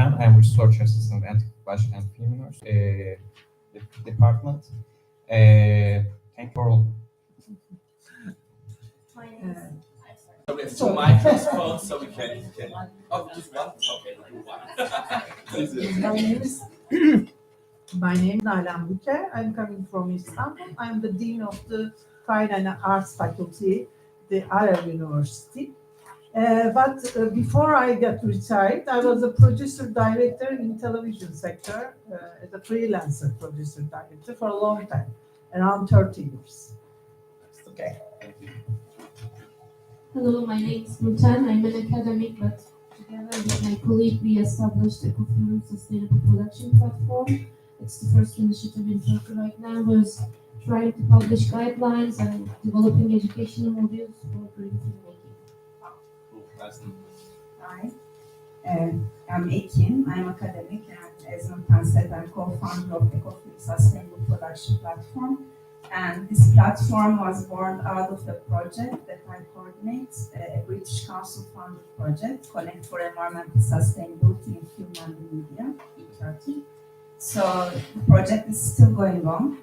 Başkent. I'm research assistant at Başkent Film University department. Thank you all. My name is... So we have two microphones, so we can. Oh, just one? Okay, one. My name is Nalan Buke. I'm coming from Istanbul. I'm the Dean of the Fine and Arts Faculty, the Arab University. But before I got retired, I was a producer director in television sector, as a freelancer producer director for a long time, around 30 years. Okay. Hello, my name is Nurten. I'm an academic, but together with my colleague, we established a Coherent Sustainable Production Platform. It's the first initiative in Turkey right now, was trying to publish guidelines and developing educational modules for green filmmaking. Hi, I'm Ekin. I'm academic, and as Nurten said, I'm co-founder of the Coherent Sustainable Production Platform. And this platform was born out of the project that I coordinate, a British Council-funded project, Connect for Environmental Sustainability in Film and the Media in Turkey. So the project is still going on.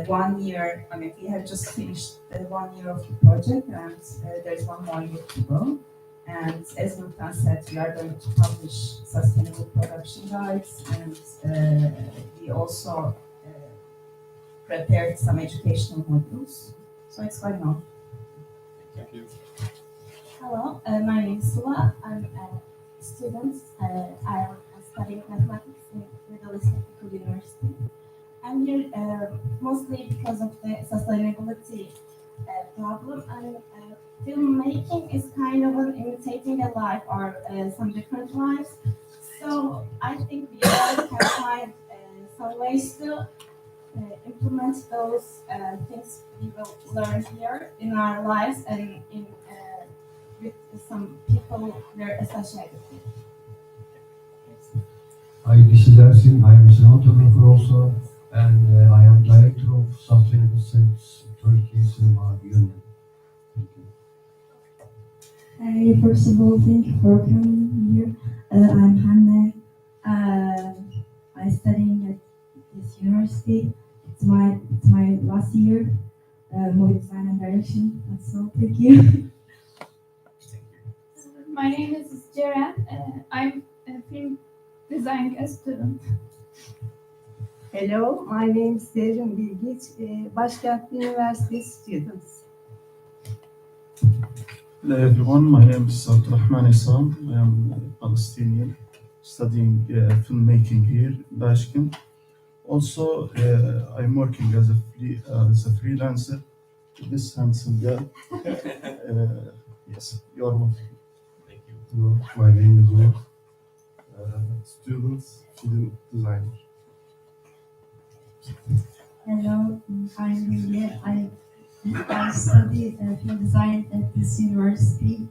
1 year, we have just finished 1 year of the project, and there's 1 more year to go. And as Nurten said, we are going to publish sustainable production guides, and we also prepared some educational modules. So it's going on. Thank you. Hello, my name is Sula. I'm a student. I'm studying mathematics in Middle East Technical University. I'm here mostly because of the sustainability problem. And filmmaking is kind of imitating a life or some different lives. So I think we all can find some ways to implement those things we will learn here in our lives and in with some people we're associated with. Hi, this is Ersin. I am a cinematographer also, and I am director of Sustainable Studies Turkey Cinema Union. Thank you. Hey, first of all, thank you for coming here. I'm Hanne. I'm studying at this university. It's my last year, movie design and direction. That's all. Thank you. My name is Ceren. I'm a film design student. Hello, my name is Derin Bilgiç, Başkent University students. Hello everyone, my name is Abdullah Isam. I am a Palestinian studying filmmaking here in Başkent. Also, I'm working as a freelancer with this handsome girl. Yes, you are welcome. Thank you. Hello, my name is Will. Students, film designer. Hello, I'm Lily. I study film design at this university,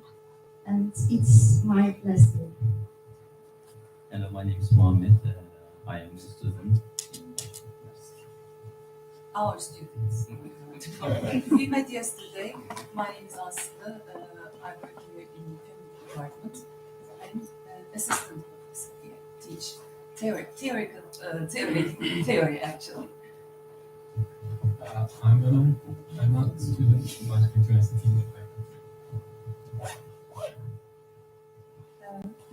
and it's my last year. Hello, my name is Mohammed. I am a student. Our students. We met yesterday. My name is Aslı. I work here in the film department. I'm assistant professor here, teach theory actually. I'm Ömer. I'm a student in Başkent University.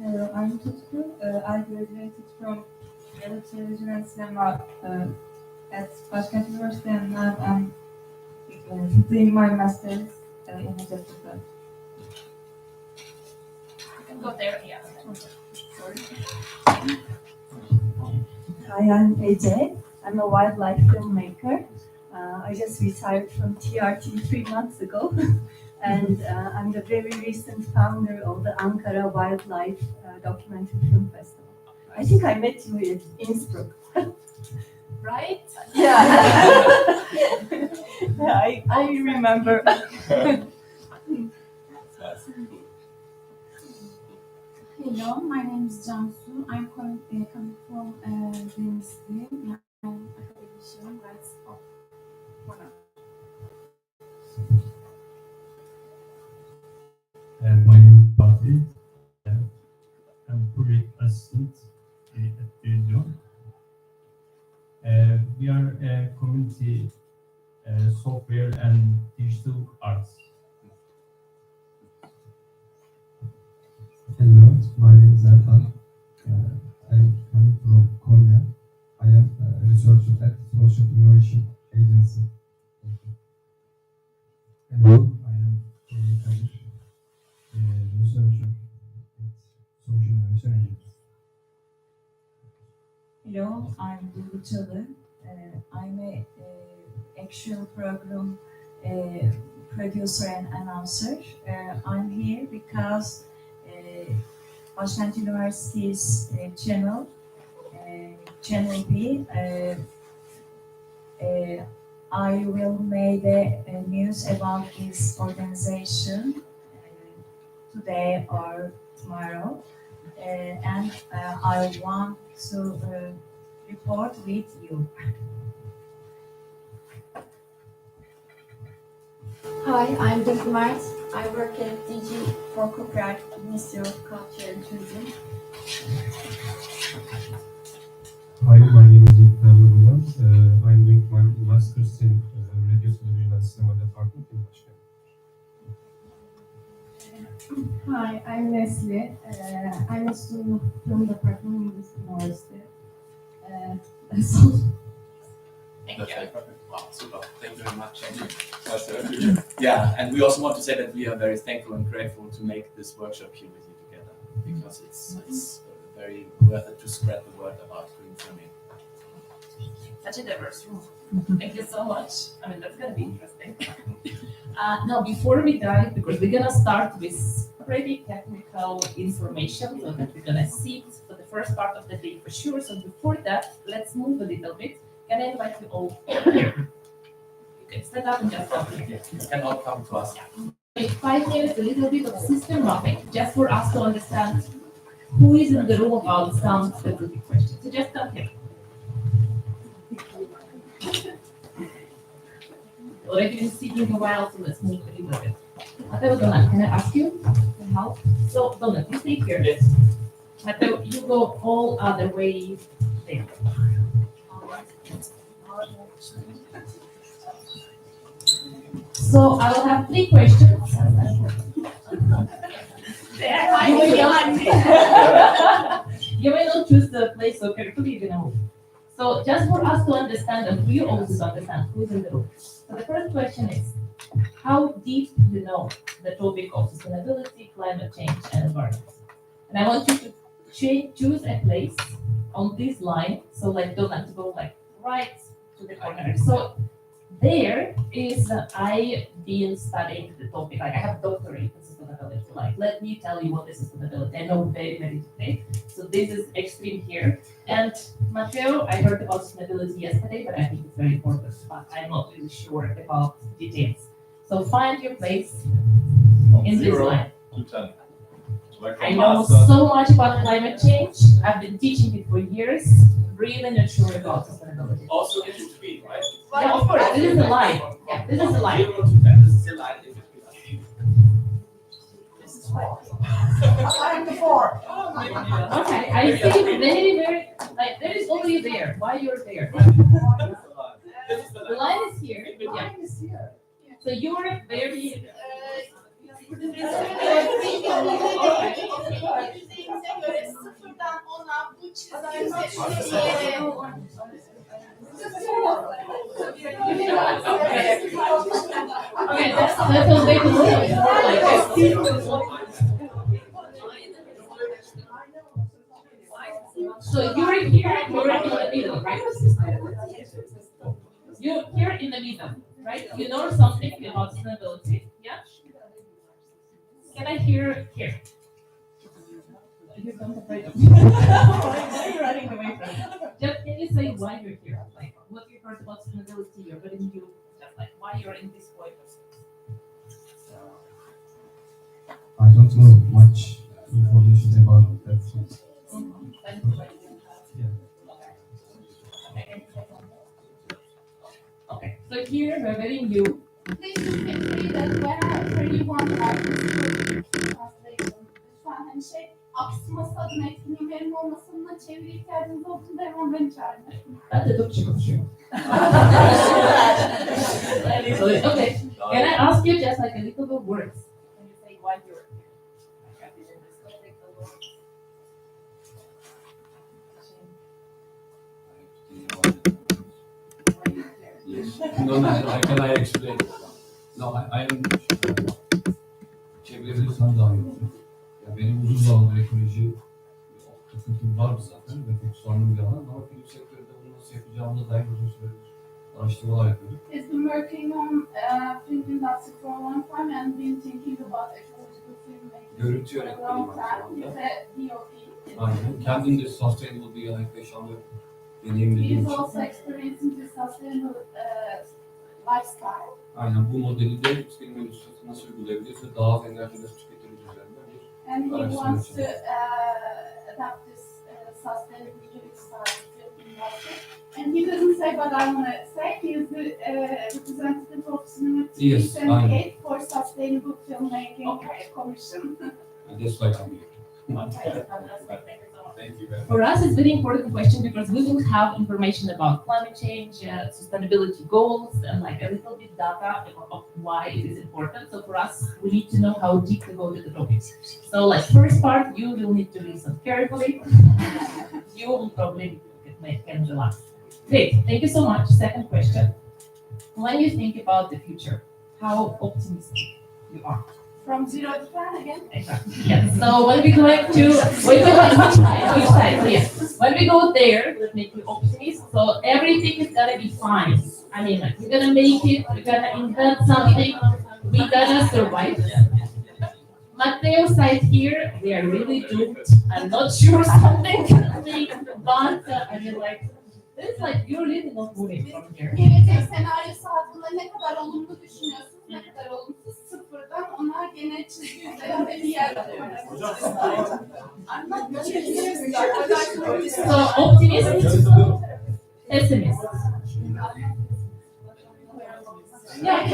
Hello, I'm Tutku. I graduated from Television and Cinema at Başkent University, and now I'm doing my master's in Hacettepe. You can go there, yeah. Sorry. Hi, I'm Ece. I'm a wildlife filmmaker. I just retired from TRT 3 months ago, and I'm the very recent founder of the Ankara Wildlife Documentary Film Festival. I think I met you in Innsbruck. Right? Yeah. Yeah, I remember. Hello, my name is Cansu. I'm coming from Denizli. I'm academician, rights of honor. My name is Fatih. I'm project assistant community software and digital arts. Hello, my name is Erkan. I'm coming from Korea. I am a researcher at Social Innovation Agency. Hello, I am Kadir, researcher at Social Innovation Agency. Hello, I'm Demirtaş. I'm a actual program producer and announcer. I'm here because Başkent University's channel B, I will make a news about this organization today or tomorrow, and I want to report with you. Hi, I'm Demirtaş. I work at DG for Copyright, Ministry of Culture and Tourism. Hi, my name is Abdullah. I'm doing my master's in Radio, Television and Cinema Department in Başkent. Hi, I'm Nesli. I'm a student of film department in this university. That's all. Thank you. Wow, super. Thank you very much. Yeah, and we also want to say that we are very thankful and grateful to make this workshop here with you together, because it's very worth it to spread the word about green filming. Such a diverse room. Thank you so much. I mean, that's going to be interesting. Now, before we dive, because we're going to start with pretty technical information, so that we're going to see it for the first part of the day for sure. So before that, let's move a little bit. Can I invite you all here? You can stand up and just come here. You can all come to us. 5 minutes, a little bit of system mapping, just for us to understand who is in the room about some specific questions. So just come here. Already been speaking a while, so let's move a little bit. Matteo, Donat, can I ask you to help? So, Donat, you stay here. Yes. Matteo, you go all other way there. So I will have 3 questions. You may not choose the place so carefully, you're gonna move. So just for us to understand, and for you also to understand who's in the room. So the first question is, how deep do you know the topic of sustainability, climate change, and environment? And I want you to choose a place on this line, so like don't have to go like right to the corner. So there is I've been studying the topic, like I have doctorate in sustainability. Like let me tell you what is sustainability. I know very, very today. So this is extreme here. And Matteo, I heard about sustainability yesterday, but I think it's very important, but I'm not really sure about details. So find your place in this line. To 10. I know so much about climate change. I've been teaching it for years. Really not sure about sustainability. Also in between, right? Yeah, of course. This is a line. Yeah, this is a line. 0 to 10. This is a line in between. This is 4. I'm the 4. Okay, I see very, like there is only there. Why you're there? The line is here. Yeah. So you're very. Okay, that's a big So you're here in the middle, right? You're here in the middle, right? You know something about sustainability, yeah? Can I hear here? You don't afraid of me. You're running away from it. Just can you say why you're here? Like what you heard about sustainability or what did you just like why you're in this point? I don't know much information about that. Okay, so here we're very new. Please say that whenever you want to translate lütfen hani aksıması adına etkinliğin verimli olmasına çeviri ihtiyacınız olduğunda hemen beni çağırın. Ben de Türkçe konuşuyorum. Okay, can I ask you just like a little bit words? Can you say why you're here? Like, I've been in this topic a lot. Yes. No, I explain. No, I am çevirebilirsem daha iyi olur. Ya benim uzun zamandır ekoloji takıntım vardı zaten ve fokuslandığım bir alan ama film sektöründe bunu nasıl yapacağımıza dair uzun süredir araştırmalar yapıyorduk. He's been working on film industry for a long time and been thinking about ecological filmmaking Görüntü for a yönetmeniyim long aynı time. He's zamanda. a DOP. Aynen. Kendim de sustainable bir yaşamda deneyimlediğim He's için. also experiencing the sustainable lifestyle. Aynen bu modeli de film endüstrisine nasıl uygulayabiliriz ve daha az enerji nasıl tüketiriz üzerinde bir And he araştırma wants to için. adapt this sustainable living style to film industry. And he doesn't say what I want to say. He is the representative of Cinema Yes, 378 for Sustainable Filmmaking Commission. And that's why I'm here. Thank you. For us, it's very important question because we will have information about climate change, sustainability goals, and like a little bit data of why it is important. So for us, we need to know how deep to go to the topics. So like first part, you will need to listen carefully. You will probably can relax. Great, thank you so much. Second question. When you think about the future, how optimistic you are? From 0 to 10 again? Exactly. Yes. So when we go to which side? So yes. When we go there, let's make you optimist. So everything is gonna be fine. I mean, like we're gonna make it. We're gonna invent something. We're gonna survive. Matteo side here, we are really doomed. I'm not sure something can be, but I mean, like it's like you're really not moving from here. Gelecek senaryosu hakkında ne kadar olumlu düşünüyorsunuz, ne kadar olumsuz, sıfırdan ona gene çizgi üzerinde bir yer alıyoruz. So optimist, pessimist. Yeah,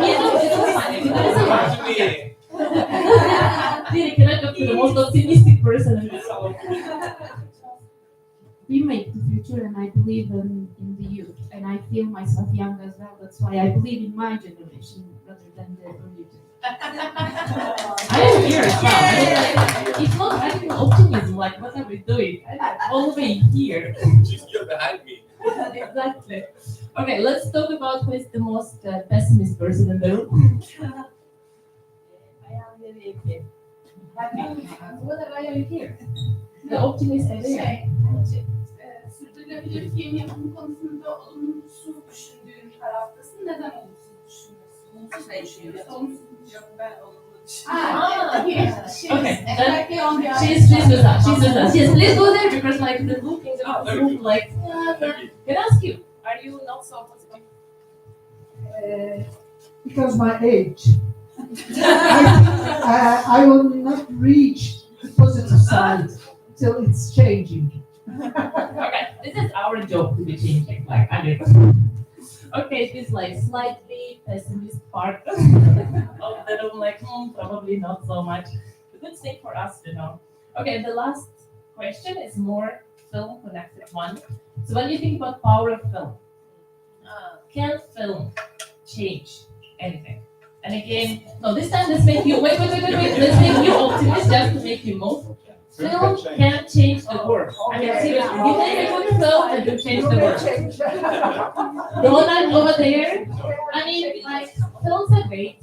Diri, can I talk to the most optimistic person in this world? We make the future, and I believe in the youth, and I feel myself young as well. That's why I believe in my generation rather than the earlier generation. I am here as well. It's not radical optimism, like what are we doing? I'm all the way here. Just you're behind me. Exactly. Okay, let's talk about who is the most pessimist person in the room. I am very happy. Why are you here? The optimist is there. Sürdürülebilir film yapımı konusunda olumsuz düşündüğün taraftasın. Neden olumsuz düşünüyorsun? Olumsuz düşünüyorsun. Olumsuz yok, ben olumlu düşünüyorum. Okay, she's with us. She's with us. Yes, please go there because like the looking at the room, like can I ask you? Are you not so positive? Because my age, I will not reach the positive side till it's changing. Okay, this is our job to be changing, like 100%. Okay, this like slightly pessimist part of the room, like probably not so much. The good thing for us to know. Okay, the last question is more film connected one. So when you think about power of film, can film change anything? And again, no, this time let's make you wait. Let's make you optimist just to make you move. Film can change the world. I mean, seriously, you make a good film and you change the world. Donald over there. I mean, like films are great,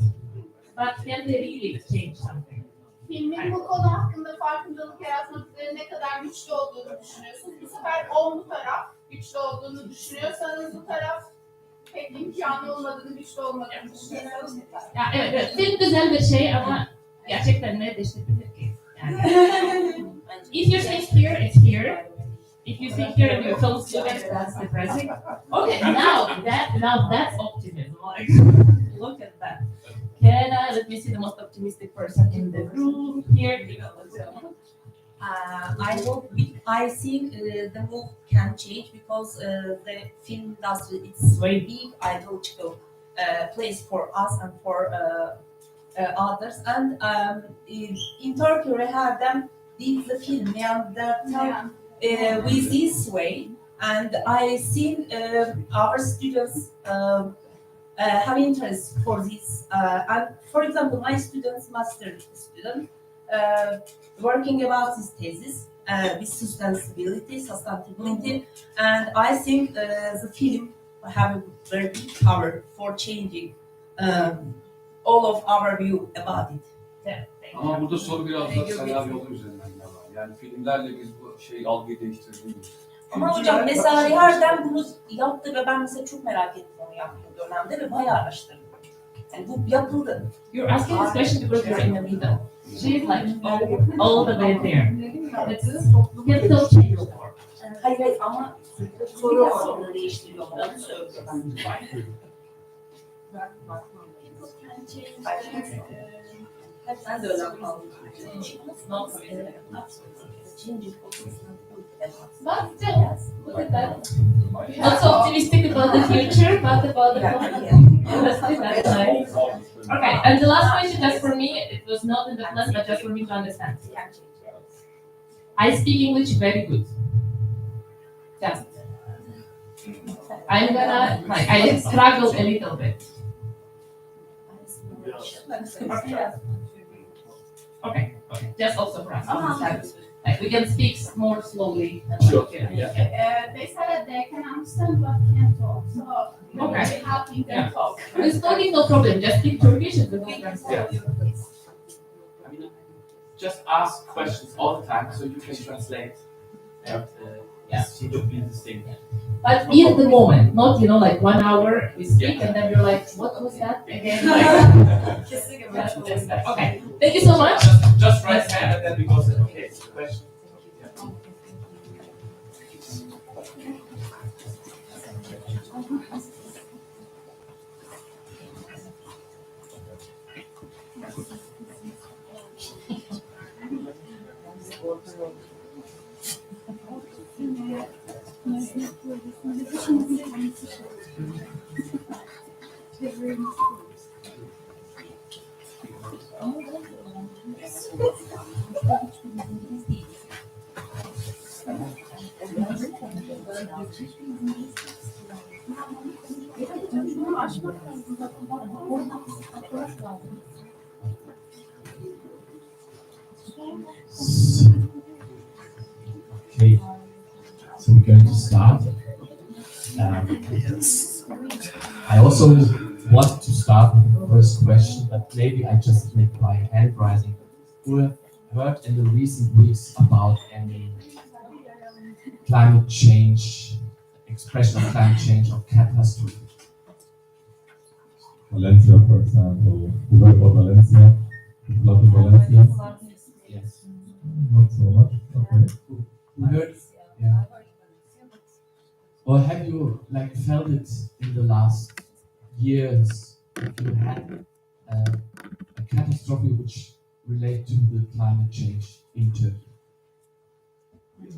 but can they really change something? Filmin bu konu hakkında farkındalık yaratmak üzere ne kadar güçlü olduğunu düşünüyorsunuz. Bu sefer bu taraf güçlü olduğunu düşünüyorsanız bu taraf pek imkanı olmadığını, güçlü olmadığını düşünüyorsanız bu taraf. Ya evet, film güzel bir şey ama gerçekten ne değiştirebilir ki? Yani, if you think here, it's here. If you think here and your film students, that's depressing. Okay, now that's optimism. Like, look at that. Let me see the most optimistic person in the room here. I think the move can change because the film industry is very big ideological place for us and for others. And in Turkey, we have them did the film Neanderthal with this way, and I think our students have interest for this. And for example, my students, master student, working about this thesis with sustainability, and I think the film have a very big power for changing all of our view about it. Yeah. Ama burada soru biraz da senaryolar üzerinden var. Yani filmlerle biz bu algıyı değiştirebiliriz. Ama hocam mesela Rehber'den bunu yaptı ve ben mesela çok merak ettim onu yaptığı dönemde ve bayağı araştırdım. Yani bu yapıldı. You're asking this question because you're in the middle. She's like all the way there. Capital change. Hayır ama soru orada değiştiriyor. Onu söylüyor bence. Hep sen de öyle anladın. But still, look at that. Not so optimistic about the future, but about the that's nice. Okay, and the last question just for me, it was not in the class, but just for me to understand. I speak English very good. Just. I'm gonna, like, I struggle a little bit. Okay, just also for us. Like we can speak more slowly. Sure. Yeah. They said that they can understand but can't talk. So Okay. helping them talk. With talking, no problem. Just speak Turkish and we will translate. I mean, just ask questions all the time so you can translate. And it would be interesting. But be at the moment, not like 1 hour we speak and then you're like, what was that again? Okay, thank you so much. Just raise hand and then we go. Okay, question. Okay, so we're going to start. I also wanted to start with the first question, but maybe I just make my hand rising. Who have heard in the recent weeks about any climate change, expression of climate change or catastrophe? Valencia, for example. We heard about Valencia. A lot of Valencia. Yes. Not so much. Okay. Who heard? Yeah. Or have you felt it in the last years? If you had a catastrophe which relate to the climate change in Turkey?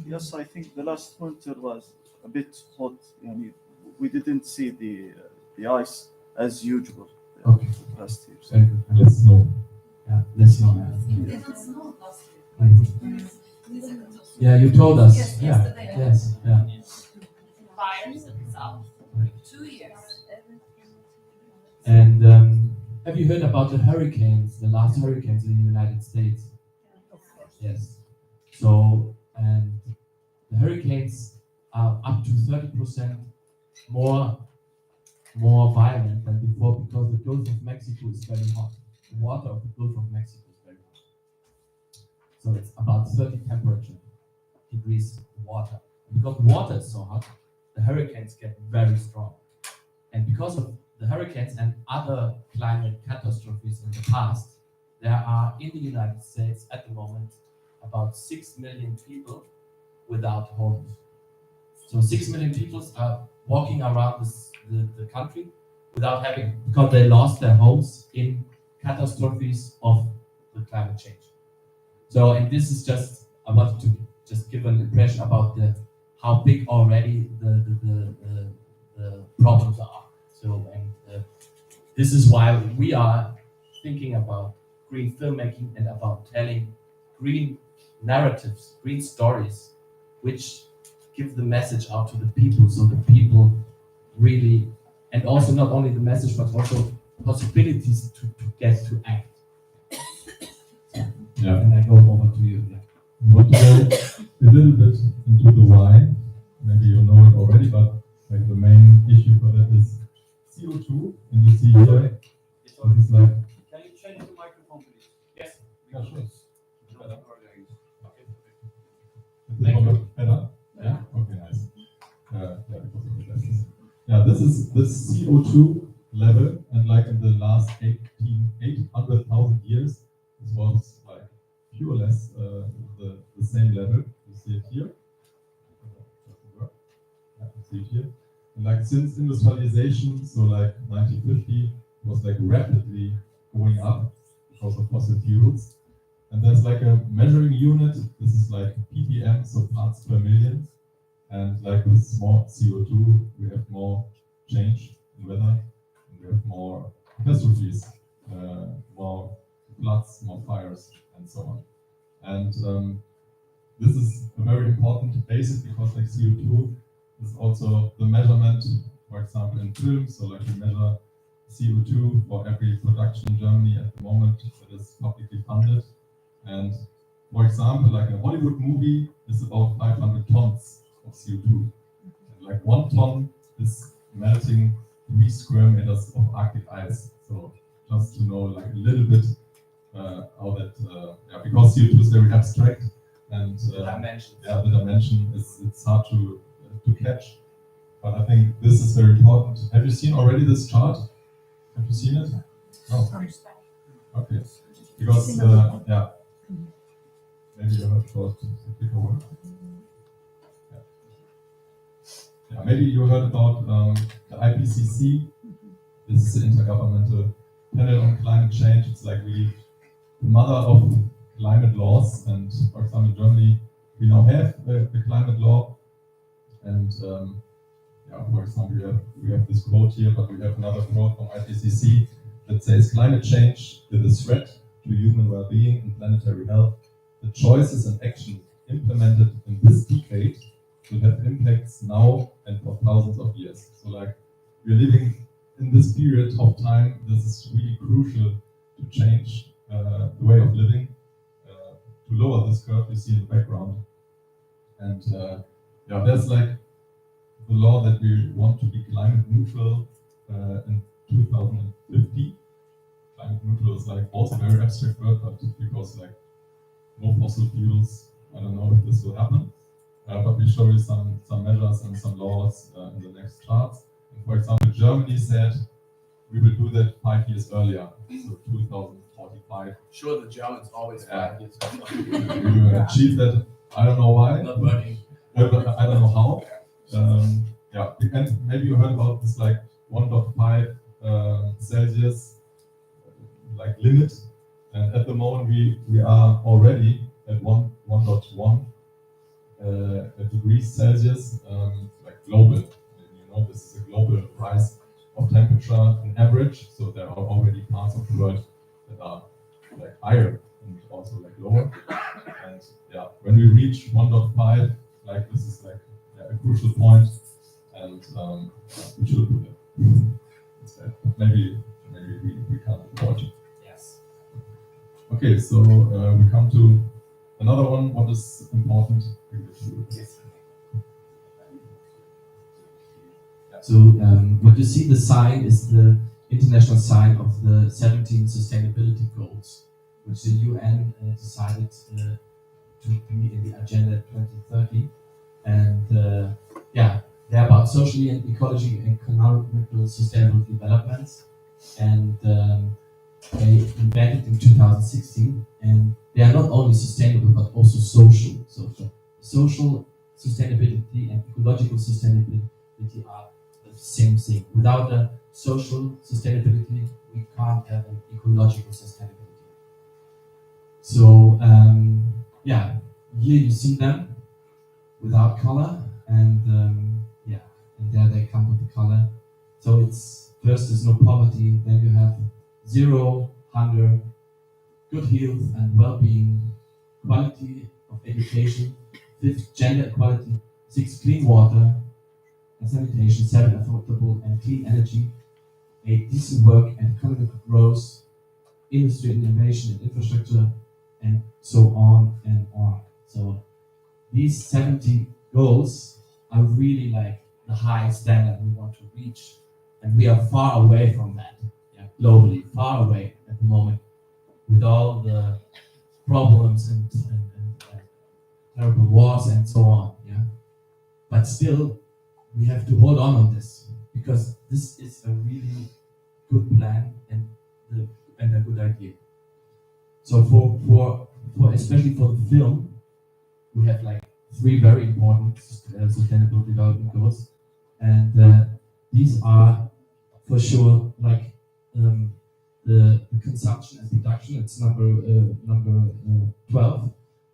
Yes, I think the last winter was a bit hot. We didn't see the ice as usual Okay. last year. Very good. Let's snow. Yeah, let's know. It didn't snow last year. Yeah, you told us. Yes, Yeah. yesterday. Yes. Yeah. Fires in the south. 2 years. And have you heard about the hurricanes, the last hurricanes in the United States? Yes. So, and the hurricanes are up to 30% more violent than before because the Gulf of Mexico is very hot. The water of the Gulf of Mexico is very hot. So it's about 30 degrees water. Because the water is so hot, the hurricanes get very strong. And because of the hurricanes and other climate catastrophes in the past, there are in the United States at the moment about 6 million people without homes. So 6 million people are walking around the country without having, because they lost their homes in catastrophes of the climate change. So, and this is just, I wanted to just give an impression about how big already the problems are. So, and this is why we are thinking about green filmmaking and about telling green narratives, read stories, which give the message out to the people, so the people really, and also not only the message, but also possibilities to get to act. Yeah. And I go over to you. Yeah. I want to go a little bit into the why. Maybe you know it already, but like the main issue for that is CO2, and you see here, this is like. Can you change the microphone, please? Yes. Yeah, sure. Better. Thank you. Better? Yeah. Okay, nice. Yeah, because of the glasses. Yeah, this is the CO2 level, and like in the last 800,000 years, this was like pure less the same level. You see it here. Yeah, you see it here. And like since industrialization, so like 1950, it was like rapidly going up because of fossil fuels. And there's like a measuring unit. This is like ppm, so parts per million. And like with more CO2, we have more change in weather, and we have more catastrophes, more floods, more fires, and so on. And this is a very important basis because like CO2 is also the measurement, for example, in films. So like we measure CO2 for every production in Germany at the moment that is publicly funded. And for example, like a Hollywood movie is about 500 tons of CO2. And like 1 ton is melting 3 square meters of Arctic ice. So just to know like a little bit how that, because CO2 is very abstract, and the dimension is it's hard to catch. But I think this is very important. Have you seen already this chart? Have you seen it? No. Okay. Because yeah. Maybe you heard about the quicker one. Yeah, maybe you heard about the IPCC. This is the Intergovernmental Panel on Climate Change. It's like really the mother of climate laws. And for example, in Germany, we now have the climate law. And for example, we have this quote here, but we have another quote from IPCC that says, "Climate change is a threat to human well-being and planetary health. The choices and actions implemented in this decade will have impacts now and for thousands of years." So like we're living in this period of time. This is really crucial to change the way of living, to lower this curve you see in the background. And there's like the law that we want to be climate neutral in 2050. Climate neutral is like also a very abstract word, but because like no fossil fuels, I don't know if this will happen. But we show you some measures and some laws in the next charts. And for example, Germany said we will do that 5 years earlier, so 2045. Sure, the Germans always 5 years We will achieve that. I don't know why. Not working. I don't know how. And maybe you heard about this like 1.5 Celsius like limit. And at the moment we are already at 1.1 degrees Celsius, like global. You know, this is a global rise of temperature on average. So there are already parts of the world that are like higher and also like lower. And when we reach 1.5, like this is like a crucial point, and we should do that. Maybe we can't avoid it. Yes. Okay, so we come to another one. What is important? Yes. So what you see, the sign is the international sign of the 17 sustainability goals, which the UN decided to be in the agenda 2030. And they're about socially and ecology and economical sustainable developments. And they invented in 2016. And they are not only sustainable, but also social. So social sustainability and ecological sustainability are the same thing. Without a social sustainability, we can't have an ecological sustainability. So here you see them without color, and and there they come with the color. So it's first there's no poverty, then you have zero hunger, good health and well-being, quality of education, 5th, gender equality, 6th, clean water and sanitation, 7, affordable and clean energy, 8, decent work and economic growth, industry, innovation and infrastructure, and so on and on. So these 70 goals are really like the high standard we want to reach, and we are far away from that, globally, far away at the moment, with all the problems and terrible wars and so on. But still, we have to hold on this, because this is a really good plan and a good idea. So for especially for the film, we have like 3 very important sustainable development goals, and these are for sure like the consumption and production. It's number 12,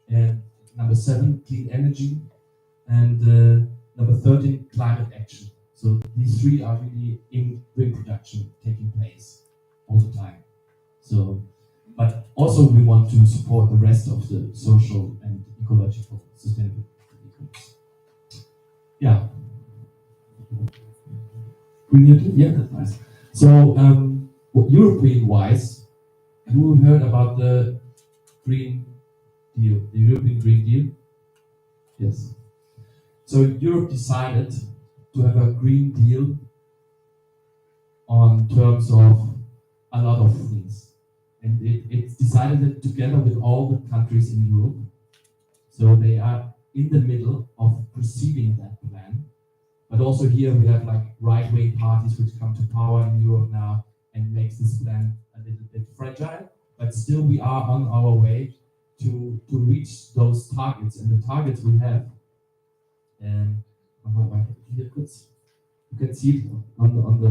and number 7, clean energy, and number 13, climate action. So these 3 are really in green production taking place all the time. So, but also we want to support the rest of the social and ecological sustainability goals. Yeah. Green New Deal, yeah, that's nice. So, European-wise, have you heard about the Green Deal, the European Green Deal? Yes. So Europe decided to have a Green Deal on terms of a lot of things. And it's decided it together with all the countries in Europe. So they are in the middle of proceeding that plan. But also here we have like right-wing parties which come to power in Europe now and makes this plan a little bit fragile. But still we are on our way to reach those targets. And the targets we have, you can see it on the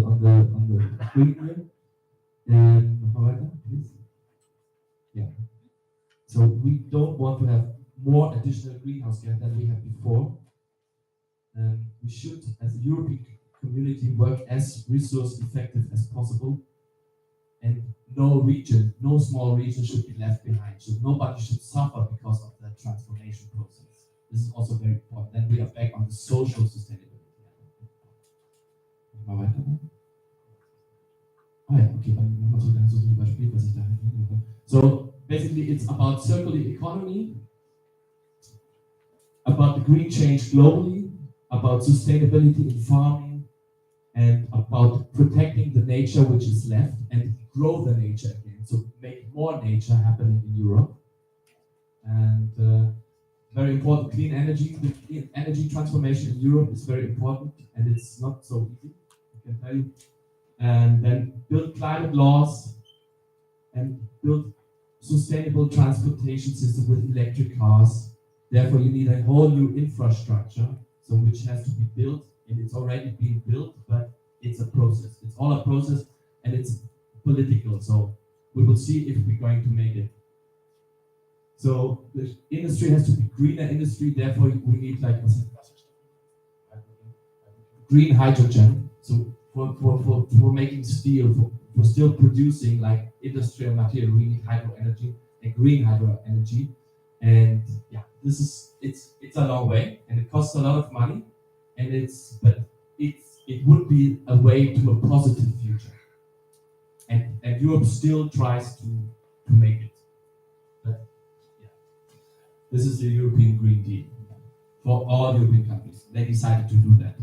screen here. Please. Yeah. So we don't want to have more additional greenhouse gas than we had before. We should, as a European community, work as resource effective as possible. And no small region should be left behind. So nobody should suffer because of the transformation process. This is also very important. Then we are back on the social sustainability. So basically it's about circular economy, about the green change globally, about sustainability in farming, and about protecting the nature which is left and grow the nature again. So make more nature happening in Europe. And very important, clean energy. The clean energy transformation in Europe is very important, and it's not so easy, I can tell you. And then build climate laws and build sustainable transportation system with electric cars. Therefore, you need a whole new infrastructure, so which has to be built, and it's already being built, but it's a process. It's all a process, and it's political. So we will see if we're going to make it. So the industry has to be greener industry. Therefore, we need like green hydrogen. So for making steel, for still producing like industrial material, we need hydro energy and green hydro energy. And yeah, it's a long way, and it costs a lot of money, and it would be a way to a positive future. And Europe still tries to make it. But yeah, this is the European Green Deal for all European countries. They decided to do that.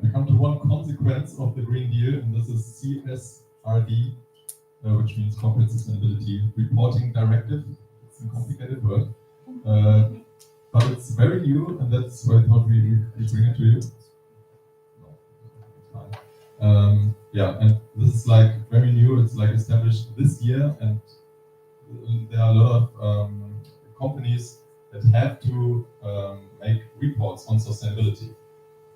We come to one consequence of the Green Deal, and this is CSRD, which means Corporate Sustainability Reporting Directive. It's a complicated word, but it's very new, and that's why I thought we bring it to you. Yeah, and this is like very new. It's like established this year, and there are a lot of companies that have to make reports on sustainability.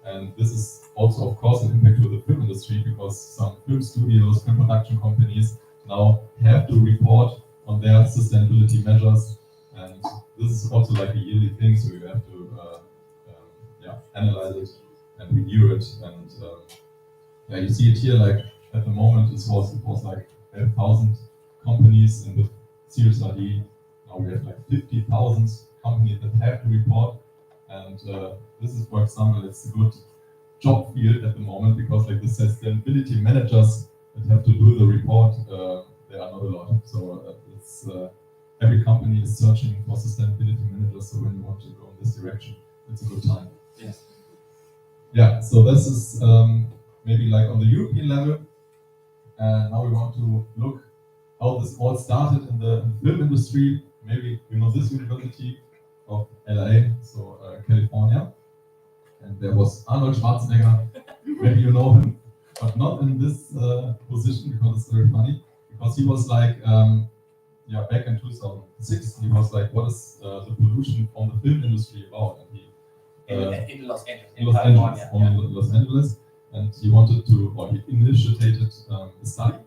And this is also, of course, an impact to the film industry, because some film studios, film production companies now have to report on their sustainability measures. And this is also like a yearly thing, so you have to analyze it and renew it. And you see it here, like at the moment, it was like 1,000 companies in the CSRD now we have like 50,000 companies that have to report. And this is, for example, it's a good job field at the moment because like the sustainability managers that have to do the report, they are not a lot. So it's every company is searching for sustainability managers. So when you want to go in this direction, it's a good time. Yes. Yeah. So this is maybe like on the European level. Now we want to look how this all started in the film industry. Maybe you know this university of LA, so California. And there was Arnold Schwarzenegger. Maybe you know him, but not in this position because it's very funny. Because he was like, back in 2006, he was like, what is the pollution from the film industry about? And he, in Los Angeles, in Los Angeles, Los Angeles, and he wanted to, or he initiated a study.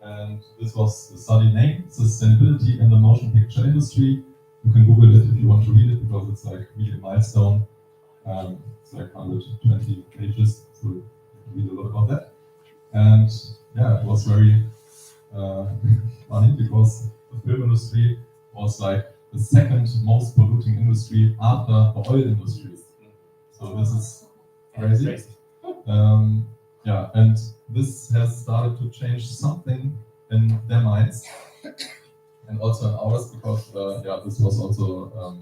And this was the study name, Sustainability in the Motion Picture Industry. You can Google it if you want to read it because it's like really a milestone. It's like 120 pages, so you can read a lot about that. And yeah, it was very funny because the film industry was like the second most polluting industry after the oil industry. So this is crazy. And this has started to change something in their minds and also in ours because this was also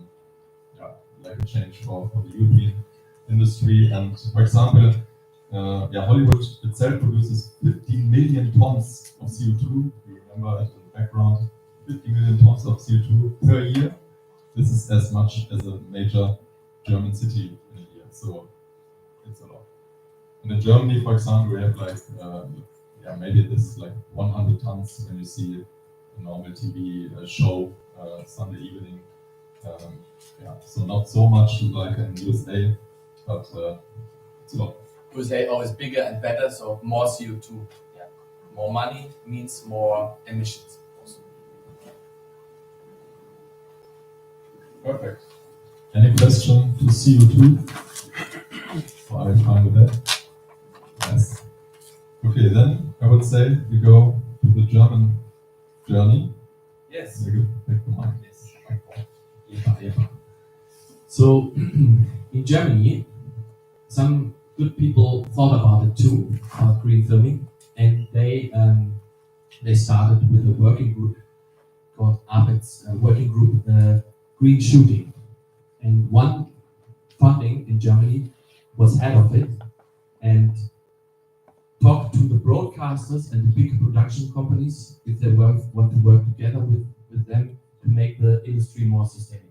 like a change for the European industry. And for example, Hollywood itself produces 50 million tons of CO2. You remember it in the background, 50 million tons of CO2 per year. This is as much as a major German city in a year. So it's a lot. And in Germany, for example, we have like, maybe this is like 100 tons when you see a normal TV show Sunday evening. So not so much like in USA, but it's a lot. USA always bigger and better, so more CO2. Yeah. More money means more emissions. Also. Perfect. Any question to CO2? Are you fine with that? Yes. Okay, then I would say we go to the German journey. Yes. Take the mic. Yes. So, in Germany, some good people thought about it too, about green filming, and they started with a working group called working group Green Shooting, and one funding in Germany was head of it, and talked to the broadcasters and the big production companies if they want to work together with them to make the industry more sustainable.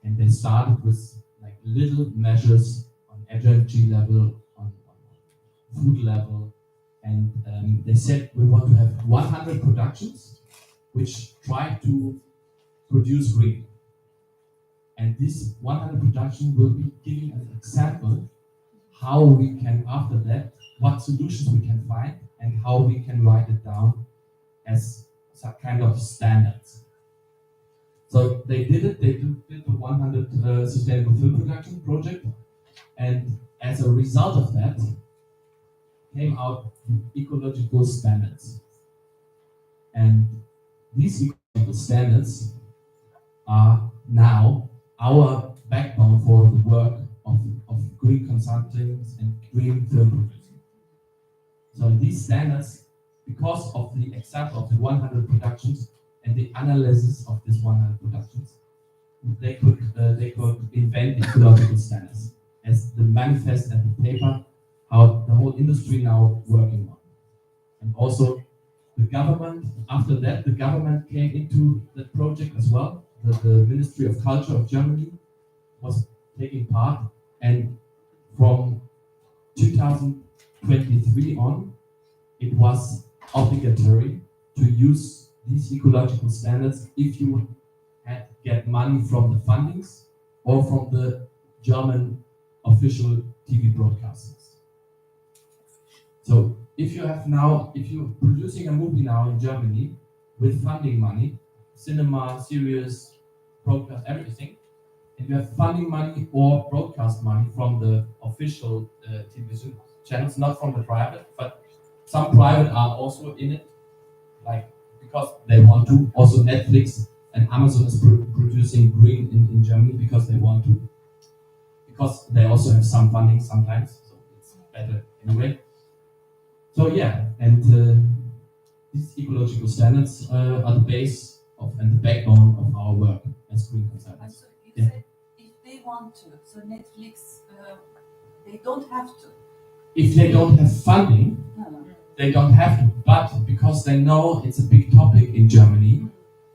And they started with like little measures on energy level, on food level, and they said we want to have 100 productions which try to produce green. And this 100 production will be giving an example how we can, after that, what solutions we can find and how we can write it down as some kind of standards. So they did it, they did the 100 sustainable film production project, and as a result of that came out ecological standards. And these ecological standards are now our backbone for the work of green consulting and green film producing. So these standards, because of the example of the 100 productions and the analysis of these 100 productions, they could invent ecological standards as the manifest and the paper, how the whole industry now working on. And also the government, after that, the government came into the project as well. The Ministry of Culture of Germany was taking part, and from 2023 on, it was obligatory to use these ecological standards if you get money from the fundings or from the German official TV broadcasters. So if you're producing a movie now in Germany with funding money, cinema, series, broadcast, everything, and you have funding money or broadcast money from the official television channels, not from the private, but some private are also in it, like because they want to. Also Netflix and Amazon is producing green in Germany because they want to, because they also have some funding sometimes, so it's better anyway. So yeah, and these ecological standards are the base of and the backbone of our work as green And consultants. so you Yeah. said if they want to, so Netflix, they don't have to. If they don't have funding, they don't have to, but because they know it's a big topic in Germany,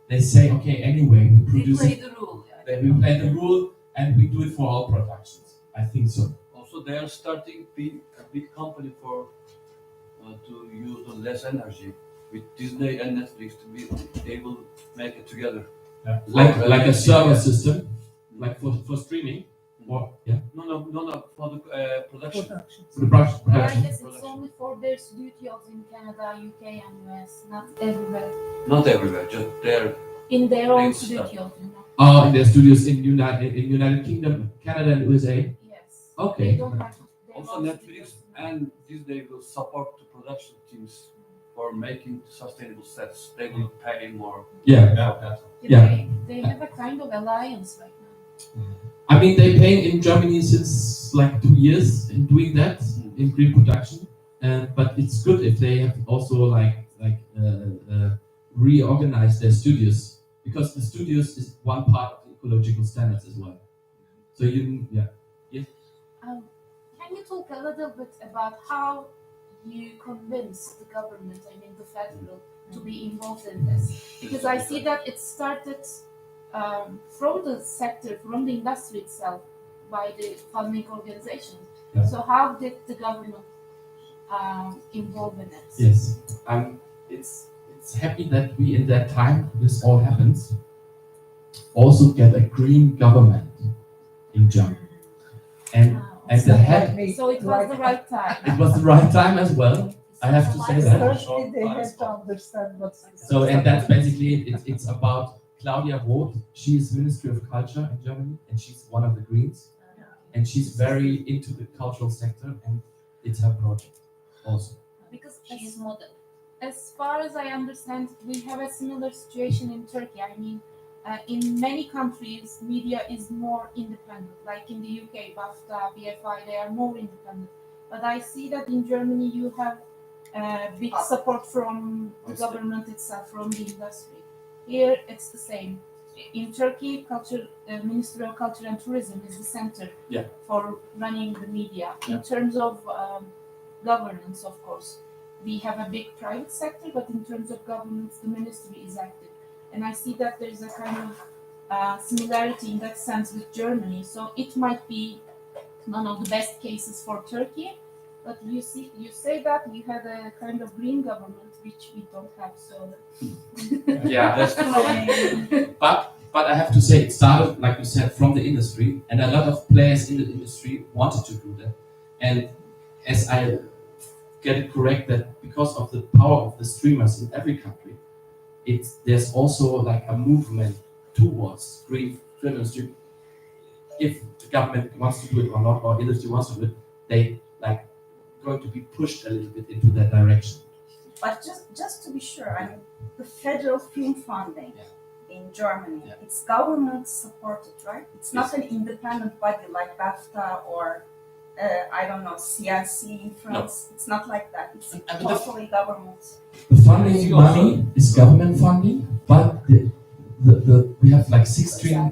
they say, okay, anyway, we They produce play it, the rule. Yeah. we play the rule, and we do it for all productions. I think so. Also, they are starting a big company for to use the less energy with Disney and Netflix to be able to make it together. Yeah. Like a server system, like for streaming, or yeah. No, for the production. For the production. But I guess it's only for their studios in Canada, UK, and US, not everywhere. Not everywhere, just there. In their own Big studios, stuff. you know. Oh, in their studios in United Kingdom, Canada, and USA. Yes. Okay. They don't have their Also, own Netflix and Disney will support the production teams for making sustainable sets. They will pay more. Yeah. They have a kind of alliance right now. I mean, they pay in Germany since like 2 years in doing that in green production, but it's good if they have also reorganized their studios, because the studios is one part of the ecological standards as well. So yeah. Can you talk a little bit about how you convince the government, I mean the federal, to be involved in this? Because I see that it started from the sector, from the industry itself, by the funding organizations. Yeah. So how did the government involve in it? Yes. It's happy that we in that time this all happens also get a green government in Germany. And the head, So it was the right time. it was the right time as well. I have to say that. Firstly, they have to understand what's So, and that's basically it's about Claudia Roth. She is Ministry of Culture in Germany, and she's one of the Greens, and she's very into the cultural sector, and it's her project also. Because she is model. As far as I understand, we have a similar situation in Turkey. I mean, in many countries, media is more independent. Like in the UK, BAFTA, BFI, they are more independent. But I see that in Germany, you have big support from the government itself, from the industry. Here, it's the same. In Turkey, Ministry of Culture and Tourism is the center for running the media. In terms of governance, of course, we have a big private sector, but in terms of governance, the ministry is active. And I see that there's a kind of similarity in that sense with Germany. So it might be one of the best cases for Turkey, but you say that we had a kind of green government, which we don't have. So Yeah, that's true. But I have to say, it started, like you said, from the industry, and a lot of players in the industry wanted to do that. And as I get it correct, that because of the power of the streamers in every country, there's also like a movement towards green film industry. If the government wants to do it or not, or industry wants to do it, they like going to be pushed a little bit into that direction. But just to be sure, I mean, the federal film funding in Germany, it's government supported, right? It's not an independent body like BAFTA or I don't know, CLC in France. No. It's not like that. It's totally government. The funding money is government funding, but we have like 16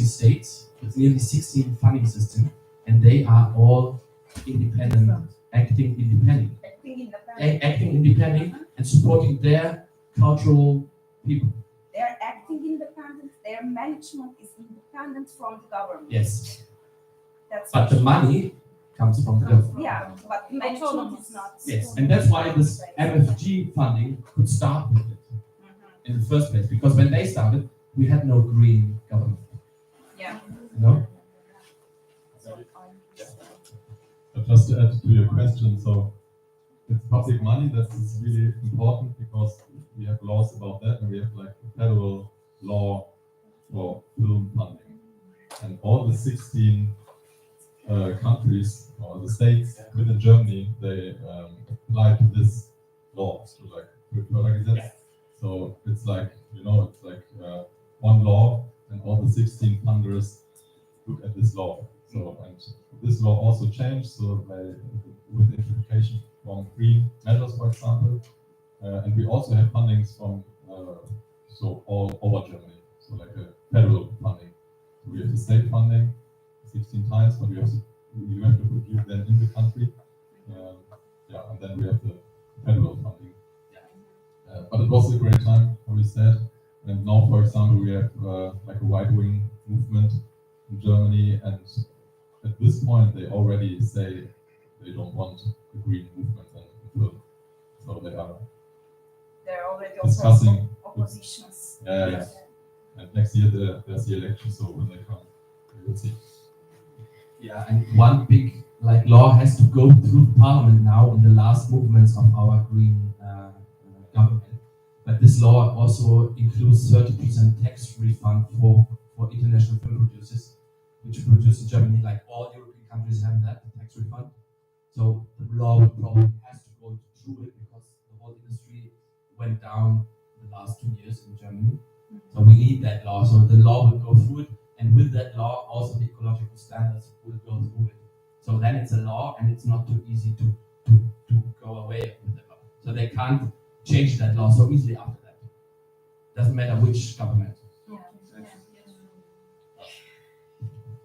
states with nearly 16 funding systems, and they are all independent, acting independent and supporting their cultural people. They're acting independent. Their management is independent from the government. Yes. That's but the money comes from the government. Yeah, but the management is not. Yes, and that's why this MFG funding could start with it in the first place, because when they started, we had no green government. Yeah. You know? Just to add to your question, so it's public money that is really important because we have laws about that, and we have like a federal law for film funding, and all the 16 countries or the states within Germany, they apply to this law. So like, So it's like, you know, it's like one law, and all the 16 funders look at this law. So, and this law also changed, so with implication from green measures, for example, and we also have fundings from so all over Germany, so like a federal funding. So we have the state funding 16 times, but you have to produce them in the country. Yeah, and then we have the federal funding. But it was a great time, how we said. And now, for example, we have like a right-wing movement in Germany, and at this point, they already say they don't want the green movement in film. So They're already discussing oppositions. Yeah. And next year there's the election, so when they come, we will see. Yeah, and one big law has to go through Parliament now in the last movements of our green government. But this law also includes 30% tax refund for international film producers, which produce in Germany. Like all European countries have that, the tax refund. So the law will probably has to go through it because the whole industry went down the last 2 years in Germany. So we need that law. So the law will go through it, and with that law, also the ecological standards will go through it. So then it's a law, and it's not too easy to go away with the law. So they can't change that law so easily after that. Doesn't matter which government.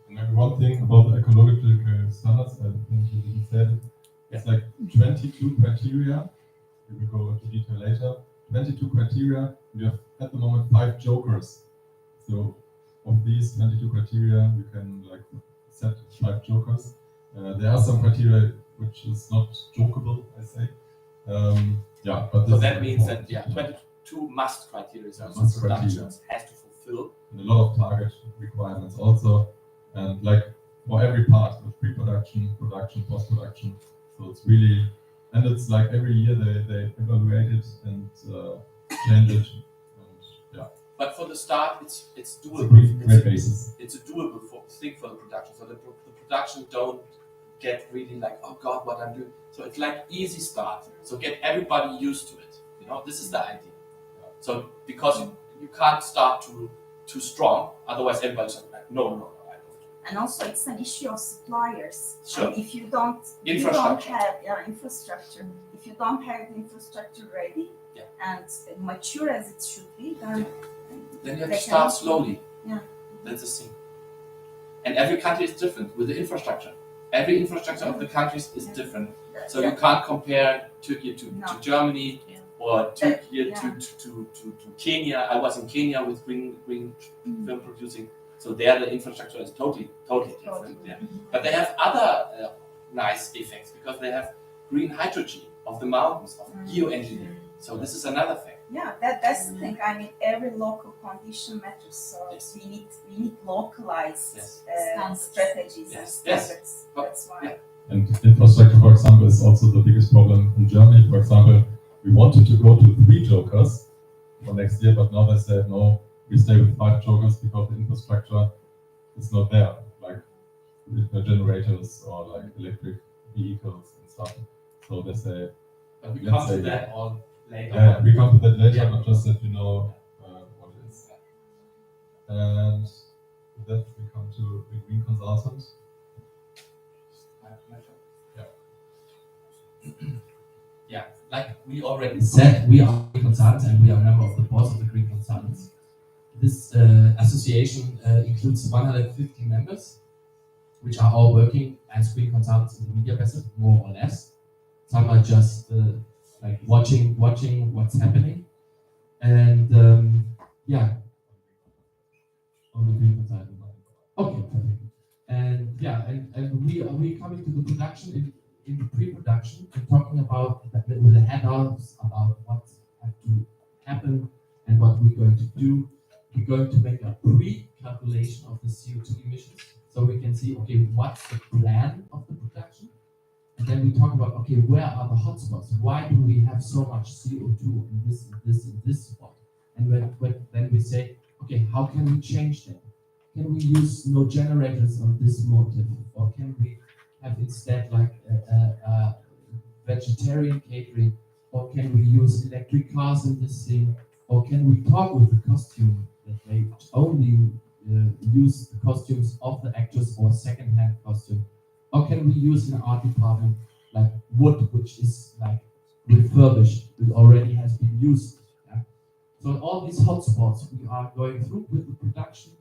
And maybe one thing about the ecological standards, I think you didn't say it. It's like 22 criteria. We will go into detail later. 22 criteria. We have at the moment 5 jokers. So of these 22 criteria, you can like set 5 jokers. There are some criteria which is not jokeable, I say. Yeah, but so that means that 22 must criteria must productions has to fulfill. And a lot of target requirements also, and like for every part of pre-production, production, post-production. So it's really, and it's like every year they evaluate it and change it. And, but for the start, it's doable. Great basis. It's a doable thing for the production. So the production don't get really like, oh God, what I'm doing. So it's like easy start. So get everybody used to it. You know, this is the idea. So because you can't start too strong, otherwise everybody's like, no, I don't. And also, it's an issue of suppliers. Sure. And if you don't have infrastructure, if you don't have the infrastructure ready and mature as it should be, then you have to start slowly. Yeah. That's the thing. And every country is different with the infrastructure. Every infrastructure of the countries is different. So you can't compare Turkey to Germany or Turkey to Kenya. I was in Kenya with green film producing. So there the infrastructure is totally different. Yeah. But they have other nice effects because they have green hydrogen of the mountains, of geoengineering. So this is another thing. Yeah, that's the thing. I mean, every local condition matters. So we need localized strategies and standards. That's why. Yeah. And infrastructure, for example, is also the biggest problem in Germany. For example, we wanted to go to 3 jokers for next year, but now they said no. We stay with 5 jokers because the infrastructure is not there, like generators or like electric vehicles and stuff. So they say. But we come to that all later. Yeah, we come to that later, but just that you know what it is. And with that, we come to the green consultant. Yeah, like we already said, we are green consultants and we are a member of the board of the green consultants. This association includes 150 members, which are all working as green consultants in the media business, more or less. Some are just like watching what's happening, and on the green consultant. Okay, perfect. And and we coming to the production in the pre-production and talking about with the head-offs about what has to happen and what we're going to do. We're going to make a pre-calculation of the CO2 emissions, so we can see, okay, what's the plan of the production? And then we talk about, okay, where are the hotspots? Why do we have so much CO2 in this spot? And then we say, okay, how can we change that? Can we use no generators on this motive? Or can we have instead like a vegetarian catering? Or can we use electric cars in this thing? or can we talk with the costume that they only use the costumes of the actors or second-hand costume, or can we use in the art department like wood, which is like refurbished, it already has been used. Yeah? So all these hotspots we are going through with the production,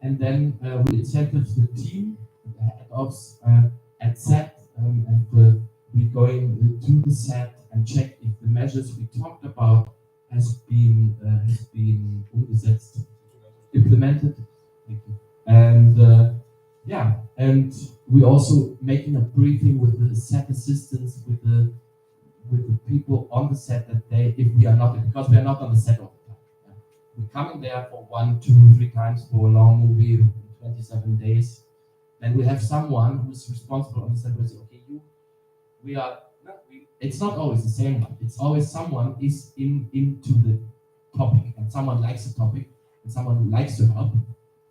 and then we incentives the team, the head ofs at set, and we going to the set and check if the measures we talked about has been umgesetzt, implemented. Thank you. And yeah, and we also making a briefing with the set assistants, with the people on the set that they, if we are not, because we are not on the set all the time. Yeah. We're coming there for 1, 2, 3 times for a long movie, 27 days. Then we have someone who's responsible on the set. We say, okay, it's not always the same one. It's always someone is into the topic, and someone likes the topic, and someone likes to help.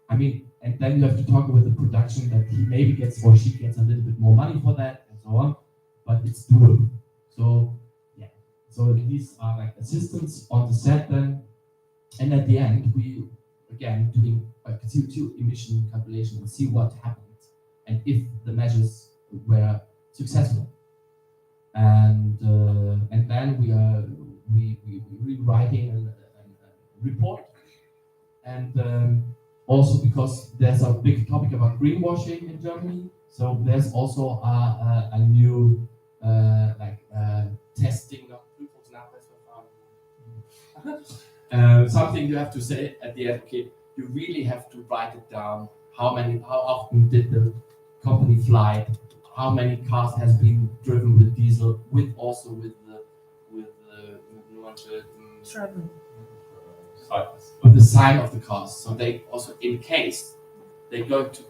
I mean, and then you have to talk with the production that he maybe gets or she gets a little bit more money for that, and so on. But it's doable. So yeah. So these are like assistants on the set then, and at the end we again doing a CO2 emission calculation and see what happened and if the measures were successful. And then we are rewriting a report, and also because there's a big topic about greenwashing in Germany, so there's also a new testing of something you have to say at the end. Okay, you really have to write it down. How often did the company fly? How many cars has been driven with diesel, with the sign of the cars. So they also, in case they go to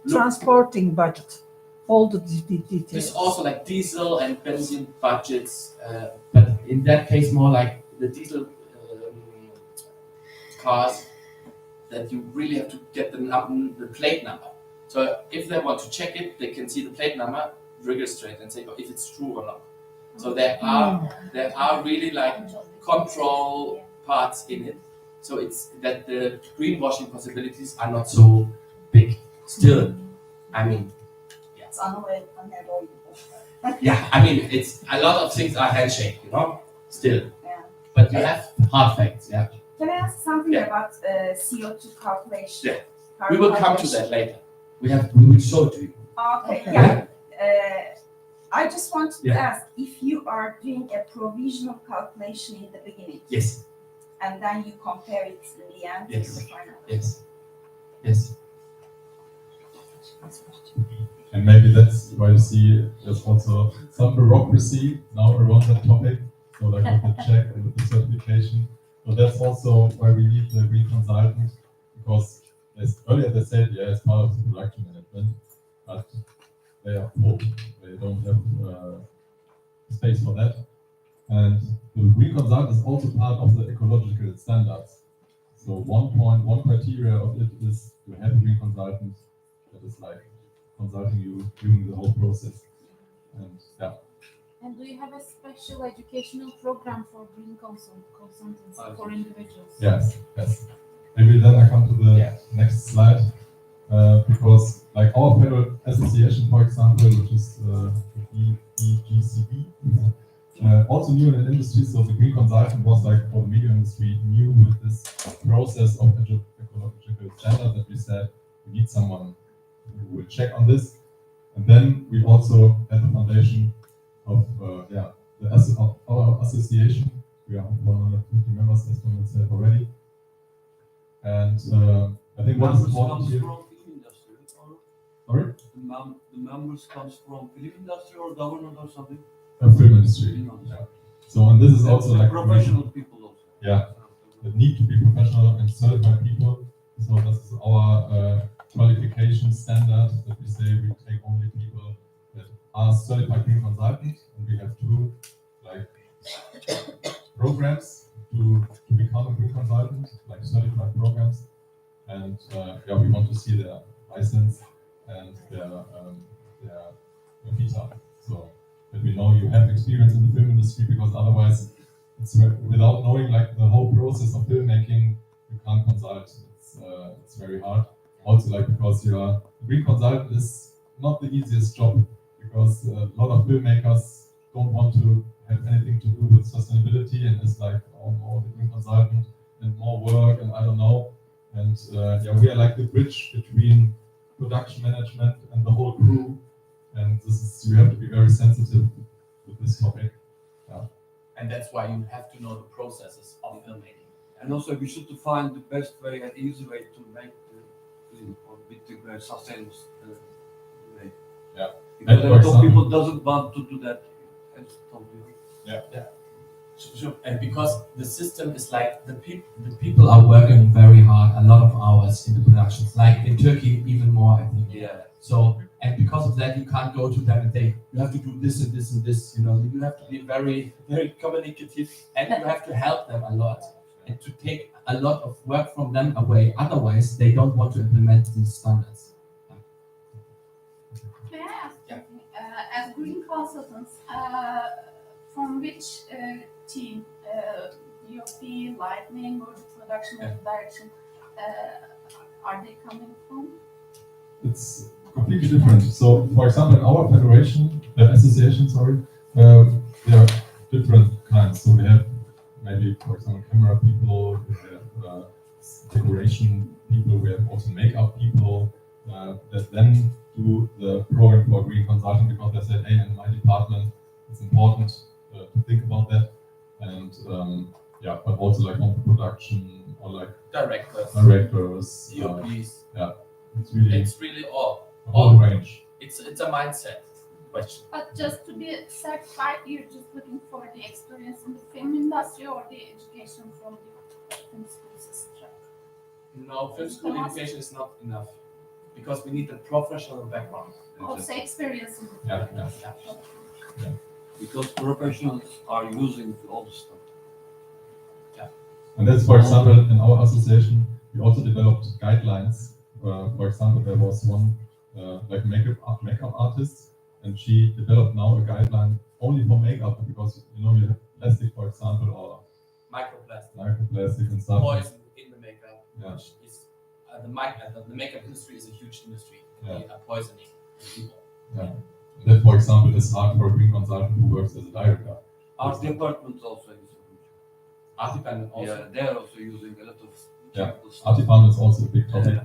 transporting budget, all the details. There's also like diesel and benzene budgets, but in that case more like the diesel cars that you really have to get the plate number. So if they want to check it, they can see the plate number, register it, and say if it's true or not. So there are really like control parts in it. So it's that the greenwashing possibilities are not so big. Still, I mean, yeah, I mean it's a lot of things are handshake, you know. Still, but you have hard facts. Yeah. Can I ask something about CO2 calculation? Yeah, we will come to that later. We will show it to you. Okay, yeah. I just wanted to ask if you are doing a provisional calculation in the beginning. Yes. And then you compare it in the end to the final. Yes. Yes. And maybe that's why you see there's also some bureaucracy now around that topic. So like with the check and with the certification. So that's also why we need the green consultant, because as earlier they said, yeah, it's part of the production management, but they are full. They don't have space for that. And the green consultant is also part of the ecological standards. So one criteria of it is to have a green consultant that is like consulting you during the whole process. And yeah. And do you have a special educational program for green consultants for individuals? Yes, yes. Maybe then I come to the next slide, because like our federal association, for example, which is the EGCB, also new in the industry, so the green consultant was like for the media industry new with this process of ecological standard that we said we need someone who will check on this. And then we also had the foundation of our association. We are 150 members, as Donald said already. And I think what is important here. Sorry? The members comes from film industry or government or something? Film industry. Yeah. So and this is also like professional people also. Yeah, that need to be professional and certified people. So this is our qualification standard that we say we take only people that are certified green consultants, and we have 2 like programs to become a green consultant, like certified programs, and we want to see their license and their vita, so that we know you have experience in the film industry, because otherwise without knowing like the whole process of filmmaking, you can't consult. It's very hard. Also, like because green consultant is not the easiest job because a lot of filmmakers don't want to have anything to do with sustainability and it's like, oh no, the green consultant and more work and I don't know. And we are like the bridge between production management and the whole crew. And you have to be very sensitive with this topic. Yeah. And that's why you have to know the processes of filmmaking. And also we should find the best way and easy way to make the film with the sustainable way. Yeah. Because a lot of people doesn't want to do that. Yeah. Sure. And because the system is like the people are working very hard, a lot of hours in the productions. Like in Turkey, even more, I think. Yeah. So and because of that, you can't go to them and say you have to do this and this and this. You know, you have to be very, very communicative, and you have to help them a lot, and to take a lot of work from them away. Otherwise, they don't want to implement these standards. May I ask something? As green consultants, from which team, DOP, lighting, or production or direction, are they coming from? It's completely different. So, for example, in our federation, association, there are different kinds. So we have maybe, for example, camera people, we have decoration people, we have also makeup people that then do the program for green consulting because they said, hey, in my department, it's important to think about that. And but also like on production or like directors, DOPs. It's really all range. It's a mindset question. But just to be certified, you're just looking for the experience in the film industry or the education from the film school system? No, film school education is not enough because we need a professional background. Also experience. Yeah. Because professionals are using all the stuff. Yeah. And that's, for example, in our association, we also developed guidelines. For example, there was one like makeup artist, and she developed now a guideline only for makeup because you have plastic, for example, or microplastic and stuff. Poison in the makeup, Yeah. which is the makeup industry is a huge industry. Yeah. They are poisoning people. Yeah. That, for example, is hard for a green consultant who works as a director. Our department also is Art department also. Yeah, they are also using a lot of chemical stuff. Art department is also a big topic.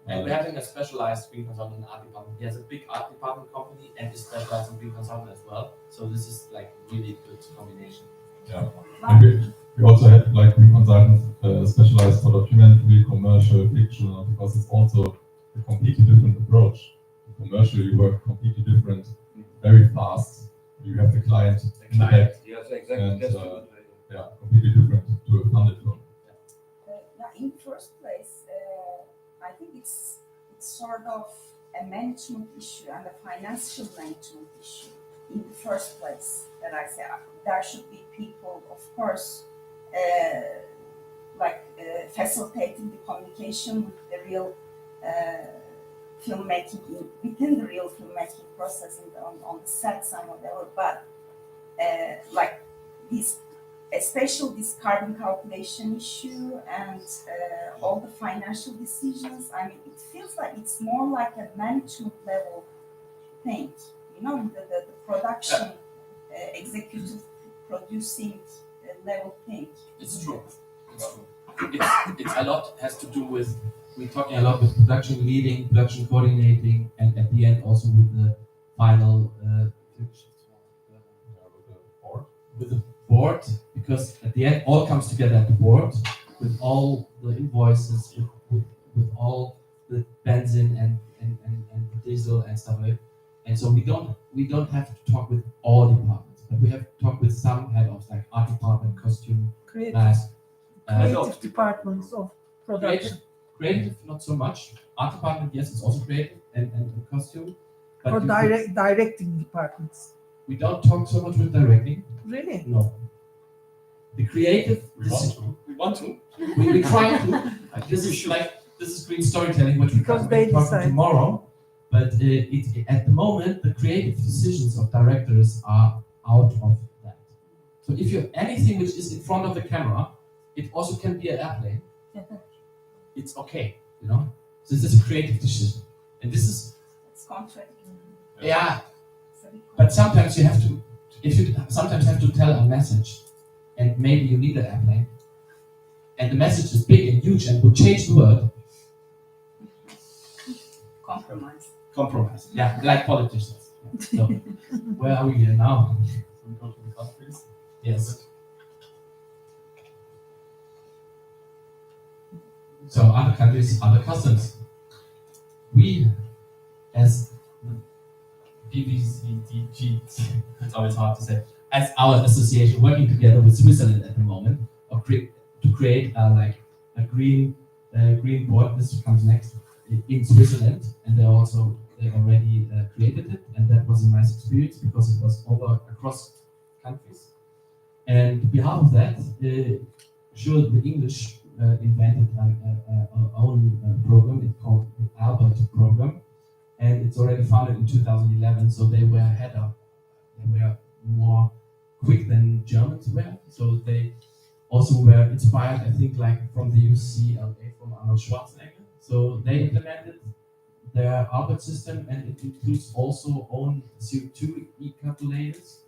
And we're having a specialized green consultant in art department. He has a big art department company and is specialized in green consultant as well. So this is like really good combination. Yeah. And we also have like green consultants specialized for documentary, commercial, fictional, because it's also a completely different approach. In commercial, you work completely different, very fast. You have the client in the back. Yes, exactly. And, That's good. completely different to a funded film. In the first place, I think it's sort of a management issue and a financial management issue. In the first place, that I say there should be people, of course, facilitating the communication with the real filmmaking within the real filmmaking process on the sets and whatever. But especially this carbon calculation issue and all the financial decisions. I mean, it feels like it's more like a management level thing. The production, executive producing level thing. It's true. It's a lot has to do with we're talking a lot with production leading, production coordinating, and at the end also with the final with the board, because at the end all comes together at the board with all the invoices, with all the benzene and diesel and stuff like that. And so we don't have to talk with all departments, but we have to talk with some head of like art department, costume, mask, creative departments of production. Creative, not so much. Art department, yes, it's also creative and costume. But Or directing departments. We don't talk so much with directing. Really? No. The creative. We want to. We try to. This is green storytelling, which we can talk about tomorrow. But at the moment, the creative decisions of directors are out of that. So if you have anything which is in front of the camera, it also can be an airplane. It's okay, you know. So this is a creative decision, and this is It's contract. yeah. But sometimes you have to, sometimes have to tell a message, and maybe you need an airplane, and the message is big and huge and would change the world. Compromise. Compromise, yeah, like politicians. So, where are we here now? We go to the countries. Yes. So other countries, other customs. We, as PVCDG, it's always hard to say, as our association working together with Switzerland at the moment, to create like a green board. This comes next in Switzerland, and they already created it, and that was a nice experience because it was across countries. And on behalf of that, sure, the English invented our own program. It's called the Albert program, and it's already founded in 2011. So they were they were more quick than Germans were. So they also were inspired, I think, like from the UCLA, from Arnold Schwarzenegger. So they implemented their Albert system, and it includes also own CO2 e-calculators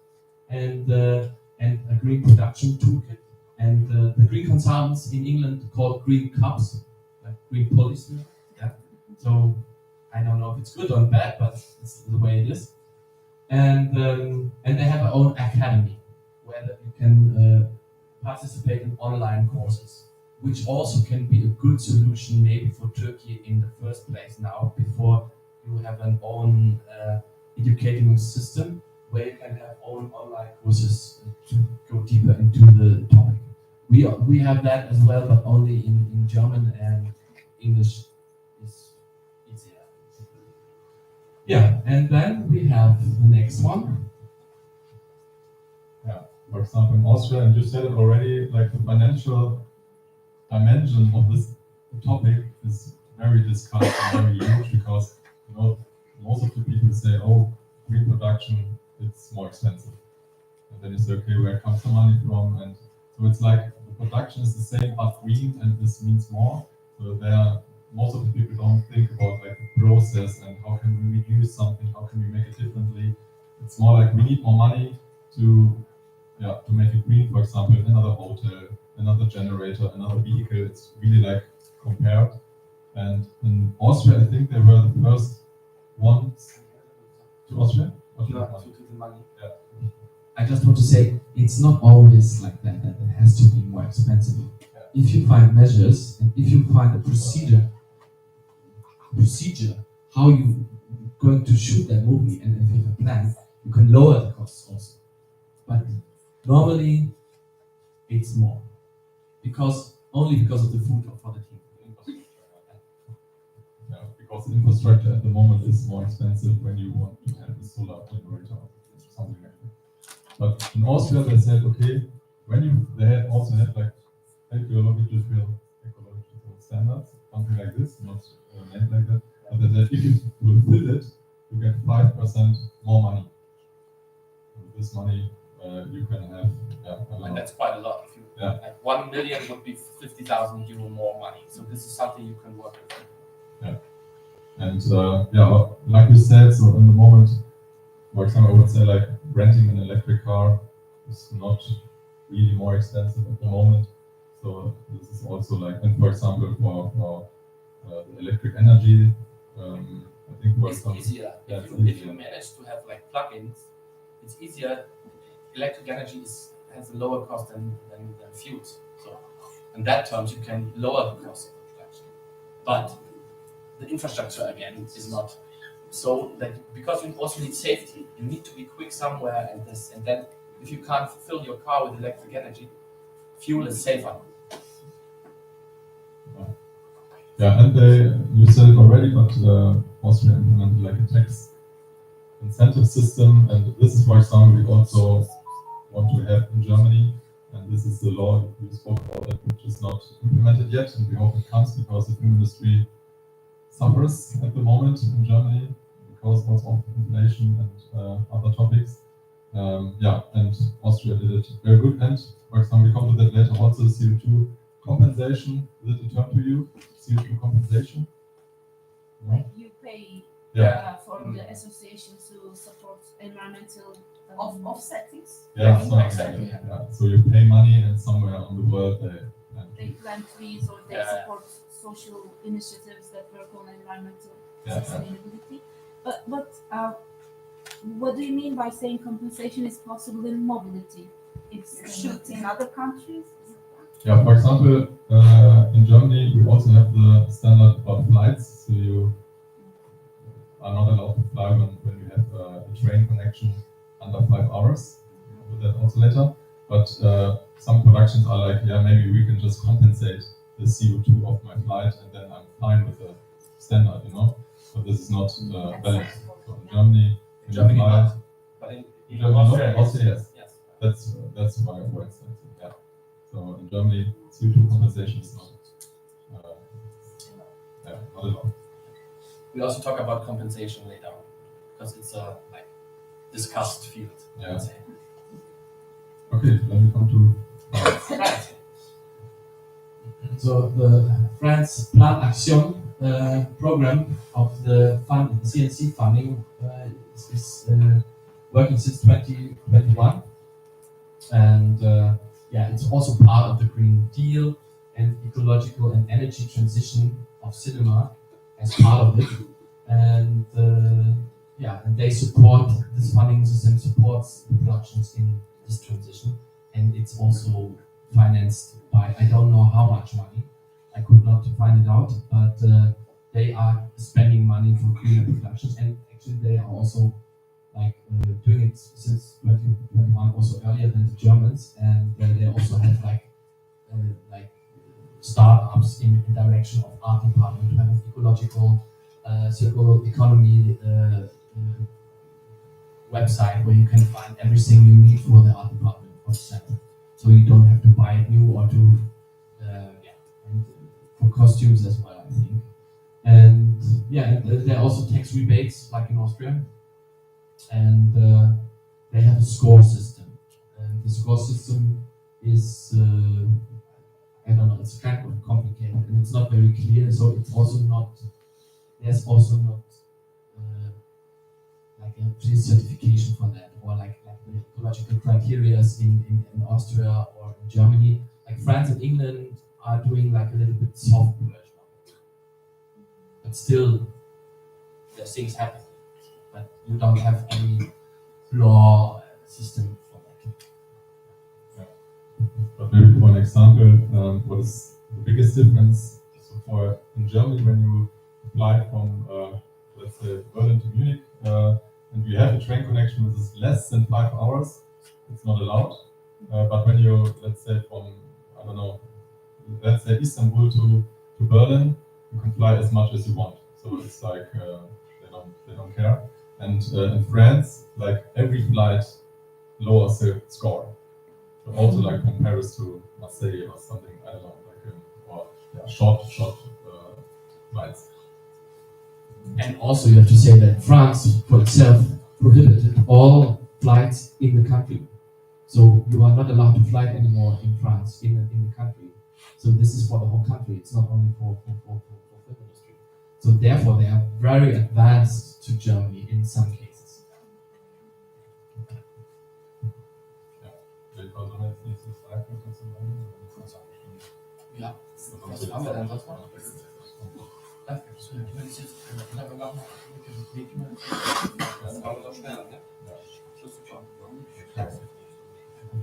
and a green production toolkit. And the green consultants in England called green cups, like green policemen. Yeah. So I don't know if it's good or bad, but it's the way it is. And they have their own academy where you can participate in online courses, which also can be a good solution maybe for Turkey in the first place now, before you have an own educational system where you can have own online courses to go deeper into the topic. We have that as well, but only in German, and English is easier. Yeah, and then we have the next one. Yeah, for example, in Austria, and you said it already, like the financial dimension of this topic is very discussed and very huge, because you know most of the people say, "Oh, green production, it's more expensive," and then you say, "Okay, where comes the money from?" And so it's like the production is the same but green, and this means more. So most of the people don't think about like the process and how can we reduce something, how can we make it differently. It's more like we need more money to make it green. For example, another hotel, another generator, another vehicle. It's really like compared. And in Austria, I think they were the first ones to Austria. To the money. Yeah. I just want to say it's not always like that it has to be more expensive. Yeah. If you find measures and if you find a procedure how you going to shoot that movie, and if you have a plan, you can lower the costs also. But normally it's more because of the food for the team. Yeah, because the infrastructure at the moment is more expensive when you want to have a solar generator or something like that. But in Austria, they said, okay, they also had like ecological standards, something like this, not named like that. But they said if you fulfill it, you get 5% more money. With this money, you can have, and that's quite a lot. If you, like 1 million would be 50,000 euro more money. So this is something you can work with. Yeah. And like we said, so in the moment, for example, I would say like renting an electric car is not really more expensive at the moment. So this is also like, and for example, for the electric energy, I think it's easier. If you manage to have like plugins, it's easier. Electric energy has a lower cost than fuels. So in that terms, you can lower the cost of the production. But the infrastructure again is not so that, because you also need safety. You need to be quick somewhere, and then if you can't fill your car with electric energy, fuel is safer. Yeah, and you said it already, but Austria implemented like a tax incentive system, and this is, for example, we also want to have in Germany, and this is the law you spoke about that, which is not implemented yet, and we hope it comes because the film industry suffers at the moment in Germany because of inflation and other topics. Yeah, and Austria did it very good. And for example, we come to that later. Also, CO2 compensation. Is it a term to you? CO2 compensation. Like you pay for the associations to support environmental offsettings. Yeah, exactly. Yeah. So you pay money, and somewhere on the world they plant trees or they support social initiatives that work on environmental sustainability. But what do you mean by saying compensation is possible in mobility? It's should in other countries. Yeah, for example, in Germany we also have the standard about flights. So you are not allowed to fly when you have a train connection under 5 hours. We'll do that also later. But some productions are like, yeah, maybe we can just compensate the CO2 of my flight, and then I'm fine with the standard, you know. But this is not valid. So in Germany, when you fly, but in Germany, Austria, also yes. Yes. That's why for instance, yeah. So in Germany, CO2 compensation is not not allowed. We also talk about compensation later on, because it's a like discussed field. Yeah. Okay, then we come to France. So the France Plan Action program of the CNC funding is working since 2021, and it's also part of the Green Deal and ecological and energy transition of cinema as part of it, and and they support this funding system supports the productions in this transition, and it's also financed by I don't know how much money. I could not find it out, but they are spending money for greener productions, and actually they are also doing it since 2021, also earlier than the Germans, and they also have startups in direction of art department to have an ecological circular economy website where you can find everything you need for the art department of the center. So you don't have to buy it new or to and for costumes as well, I think. And there are also tax rebates like in Austria, and they have a score system. And the score system is I don't know, it's kind of complicated and it's not very clear. So it's also not there's also not like a certification for that, or like the ecological criteria in Austria or in Germany. Like France and England are doing like a little bit soft version of it. But still, there's things happening. But you don't have any law system for that. But maybe for an example, what is the biggest difference? So in Germany, when you fly from let's say Berlin to Munich, and we have a train connection which is less than 5 hours, it's not allowed. But when you, let's say from, I don't know, let's say Istanbul to Berlin, you can fly as much as you want. So it's like they don't care. And in France, like every flight lowers the score. So also like from Paris to Marseille or something, I don't know, like short flights. And also you have to say that France, for itself, prohibited all flights in the country. So you are not allowed to fly anymore in France, in the country. So this is for the whole country. It's not only for film industry. So therefore they are very advanced to Germany in some cases. Ja, was haben wir denn sonst noch?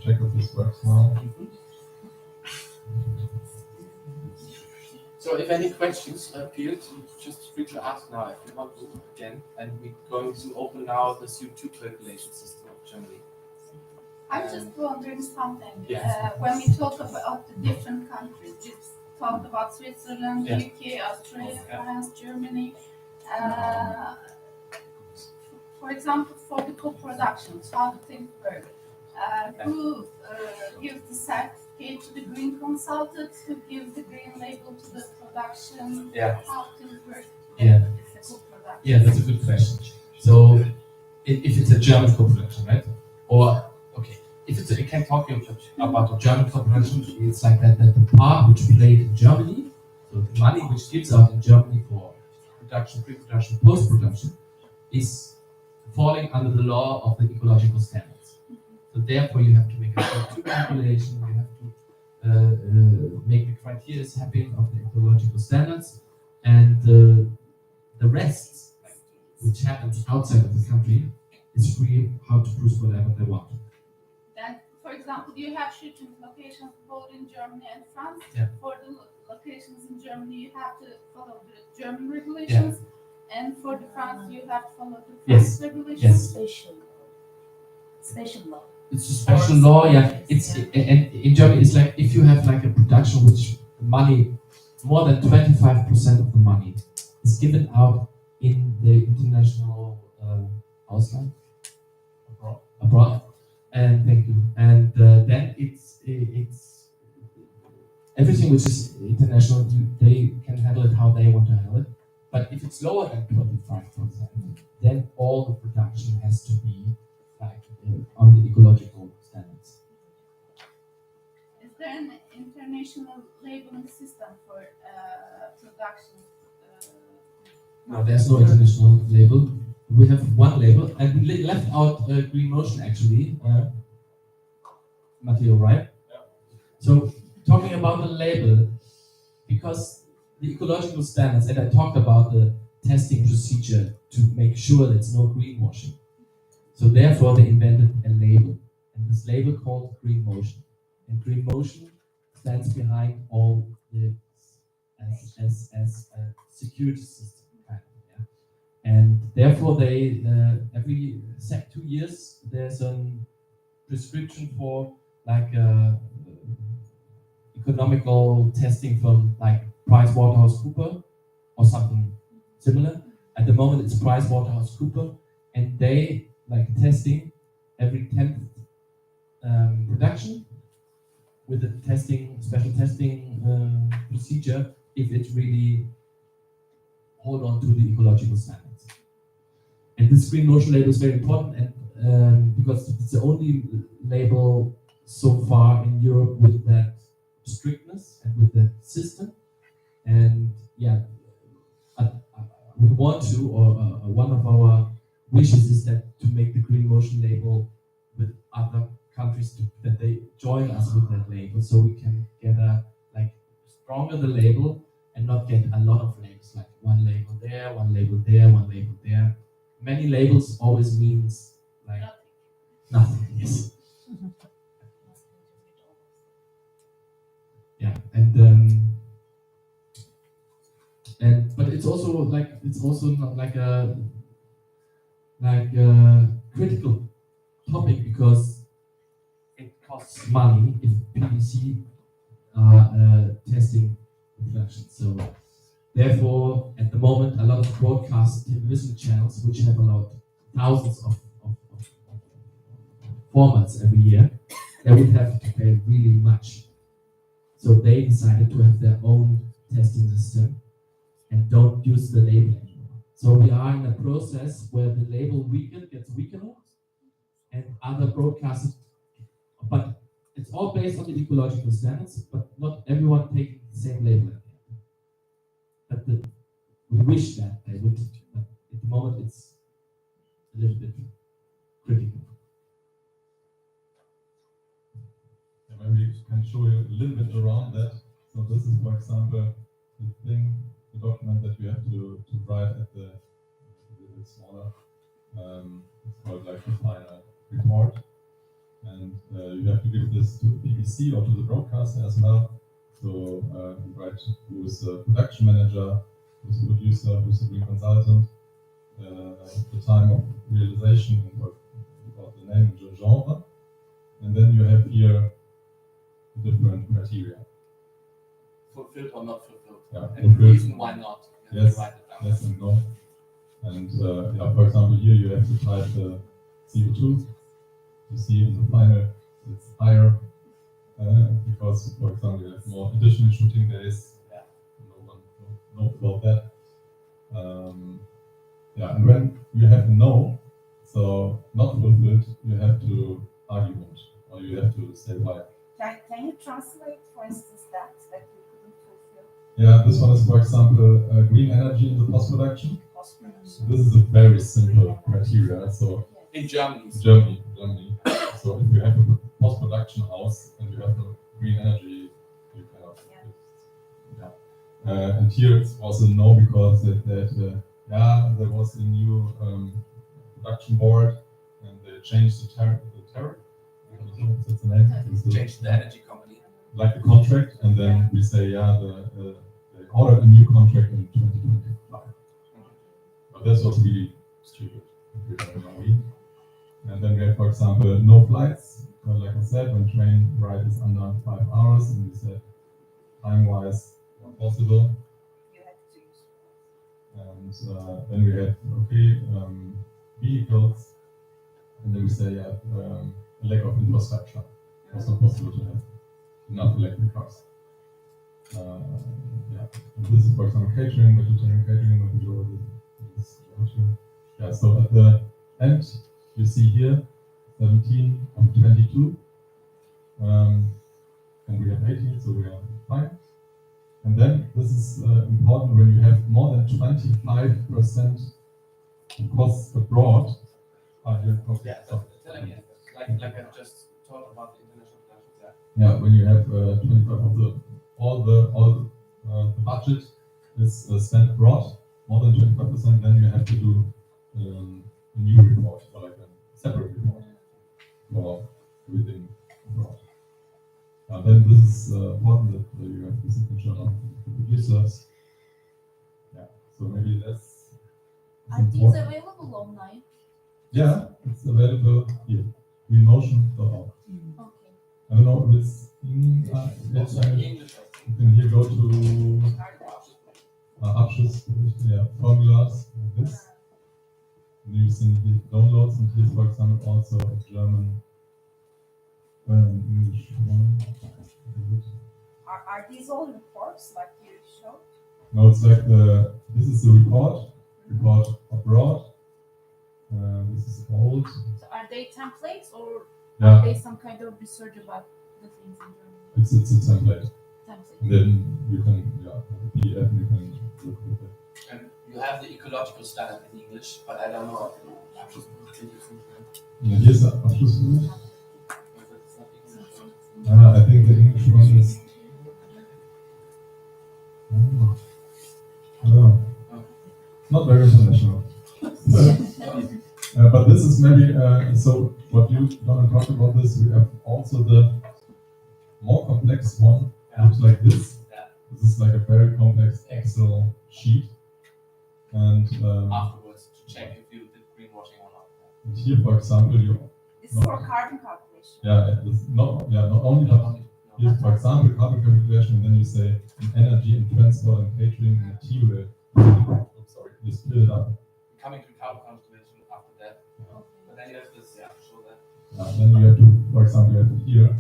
Check if this works now. So if any questions appeared, just free to ask now if you want to again, and we're going to open now the CO2 calculation system of Germany. I'm just wondering something. Yes. When we talk about the different countries, you talked about Switzerland, UK, Australia, France, Germany. For example, for the co-productions, how do things work? Who gives the certificate to the green consultant? Who gives the green label to the production? How things work? Yeah, that's a good question. So if it's a German co-production, right? Or okay, if it's, I can talk about the German corporation. It's like that the part which played in Germany, so the money which gives out in Germany for production, pre-production, post-production, is falling under the law of the ecological standards. So therefore, you have to make a CO2 calculation. You have to make the criteria happen of the ecological standards, and the rest, which happens outside of the country, is free how to produce whatever they want. Then, for example, you have shooting locations both in Germany and France. Yeah. For the locations in Germany, you have to follow the German regulations, and for the France, you have to follow the French regulations. Special law. It's a special law, yeah. It's and in Germany, it's like if you have like a production which money, more than 25% of the money is given out in the international Ausland, abroad. And thank you. And then it's everything which is international. They can handle it how they want to handle it. But if it's lower than 25%, then all the production has to be like on the ecological standards. Is there an international labeling system for production? No, there's no international label. We have one label, and we left out Green Motion actually, Matteo, right? Yeah. So talking about the label, because the ecological standards, and I talked about the testing procedure to make sure there's no greenwashing. So therefore, they invented a label, and this label called Green Motion. And Green Motion stands behind all the as a security system, kind of, yeah. And therefore, they every 2 years there's a prescription for like economical testing from like PricewaterhouseCoopers or something similar. At the moment, it's PricewaterhouseCoopers, and they like testing every 10th production with a special testing procedure if it really hold on to the ecological standards. And this Green Motion label is very important, and because it's the only label so far in Europe with that strictness and with that system. And yeah, we want to, or one of our wishes is that to make the Green Motion label with other countries that they join us with that label, so we can get a like stronger the label and not get a lot of labels, like one label there, one label there, one label there. Many labels always means like nothing. Yes. Yeah, and but it's also not like a critical topic because it costs money if PVC testing production. So therefore, at the moment, a lot of broadcast television channels, which have allowed thousands of formats every year, they would have to pay really much. So they decided to have their own testing system and don't use the label anymore. So we are in a process where the label gets weaker and other broadcasters, but it's all based on the ecological standards, but not everyone taking the same label. But we wish that they would, but at the moment it's a little bit critical. Maybe we can show you a little bit around that. So this is, for example, the document that you have to write at the a little bit smaller. It's called like the final report, and you have to give this to the BBC or to the broadcaster as well. So you write who is the production manager, who's the producer, who's the green consultant, the time of realization, about the name and the genre, and then you have here different criteria. Fulfilled or not fulfilled? Yeah, and the reason why not. Yes, write it down. yes and no. And yeah, for example, here you have to type the CO2. You see in the final it's higher because, for example, you have more additional shooting days. Yeah. No one knows about that. Yeah, and when you have no, So not fulfilled, you have to argument, or you have to say why. Can you translate, for instance, that you couldn't fulfill? Yeah, this one is, for example, green energy in the post-production. This is a very simple criteria. So in Germany. Germany. So if you have a post-production house and you have no green energy, you cannot. Yeah. And here it was a no because there was a new production board and they changed the tariff. That's the name. Change the energy company. Like the contract, and then we say, they ordered a new contract in 2025. But this was really stupid. And then we have, for example, no flights. Like I said, when train ride is under 5 hours, and we said, time-wise, not possible. And then we have, vehicles, and then we say, a lack of infrastructure. It was not possible to have enough electric cars. And this is, for example, catering, vegetarian catering, when we go with this. Yeah, so at the end, you see here, 17 of 22. And we have 18, so we are fine. And then, this is important when you have more than 25% costs abroad. Like I just talked about the international productions. Yeah, when you have 25 of all the budget is spent abroad, more than 25%, then you have to do a new report, or like a separate report for everything abroad. Then this is important that you have the signature of the producers. Yeah, so maybe that's Are these available online? Yeah, it's available here. greenmotion.org. Okay. I don't know if it's in English. You can here go to formulas like this. And you can here downloads, and here's, for example, also a German English one. Are these all reports like you showed? No, it's like this is the report abroad. This is old. So are they templates or Yeah. are they some kind of research about the things in Germany? It's a template. Template. And then you can PDF, you can look with it. And you have the ecological standard in English, but I don't know. Yeah, here's the Abschlussbericht. I think the English one is. I don't know. Not very international. But this is maybe so. What you want to talk about this? We have also the more complex one. Looks like this. This is like a very complex Excel sheet, and afterwards to check if you did greenwashing or not. and here, for example, This is for carbon calculation. not only, but here, for example, carbon calculation, and then you say energy and transport and catering and material. You split it up. Coming to carbon calculation after that. But then you have this, show that. Then you have to, for example, you have here.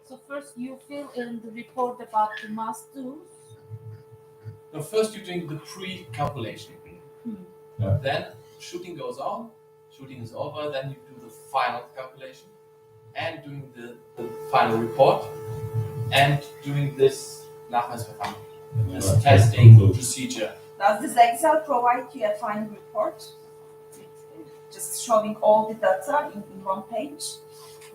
So first you fill in the report about the must do's. No, first you're doing the pre-calculation. Yeah. Then shooting goes on, shooting is over, then you do the final calculation and doing the final report and doing this Nachweisverfahren, this testing procedure. Does this Excel provide you a final report? Just showing all the data in one page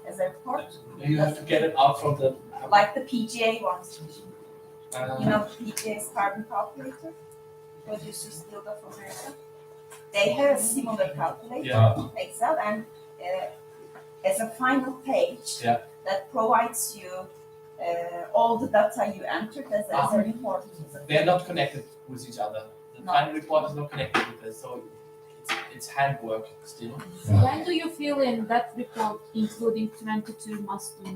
as a report? You have to get it out from the... Like the PGA ones. PGA's carbon calculator produces data from America. They have a similar calculator, Excel, and as a final page that provides you all the data you entered as a report. They're not connected with each other. The final report is not connected with this, so it's handwork still. When do you fill in that report, including 22 must-do's?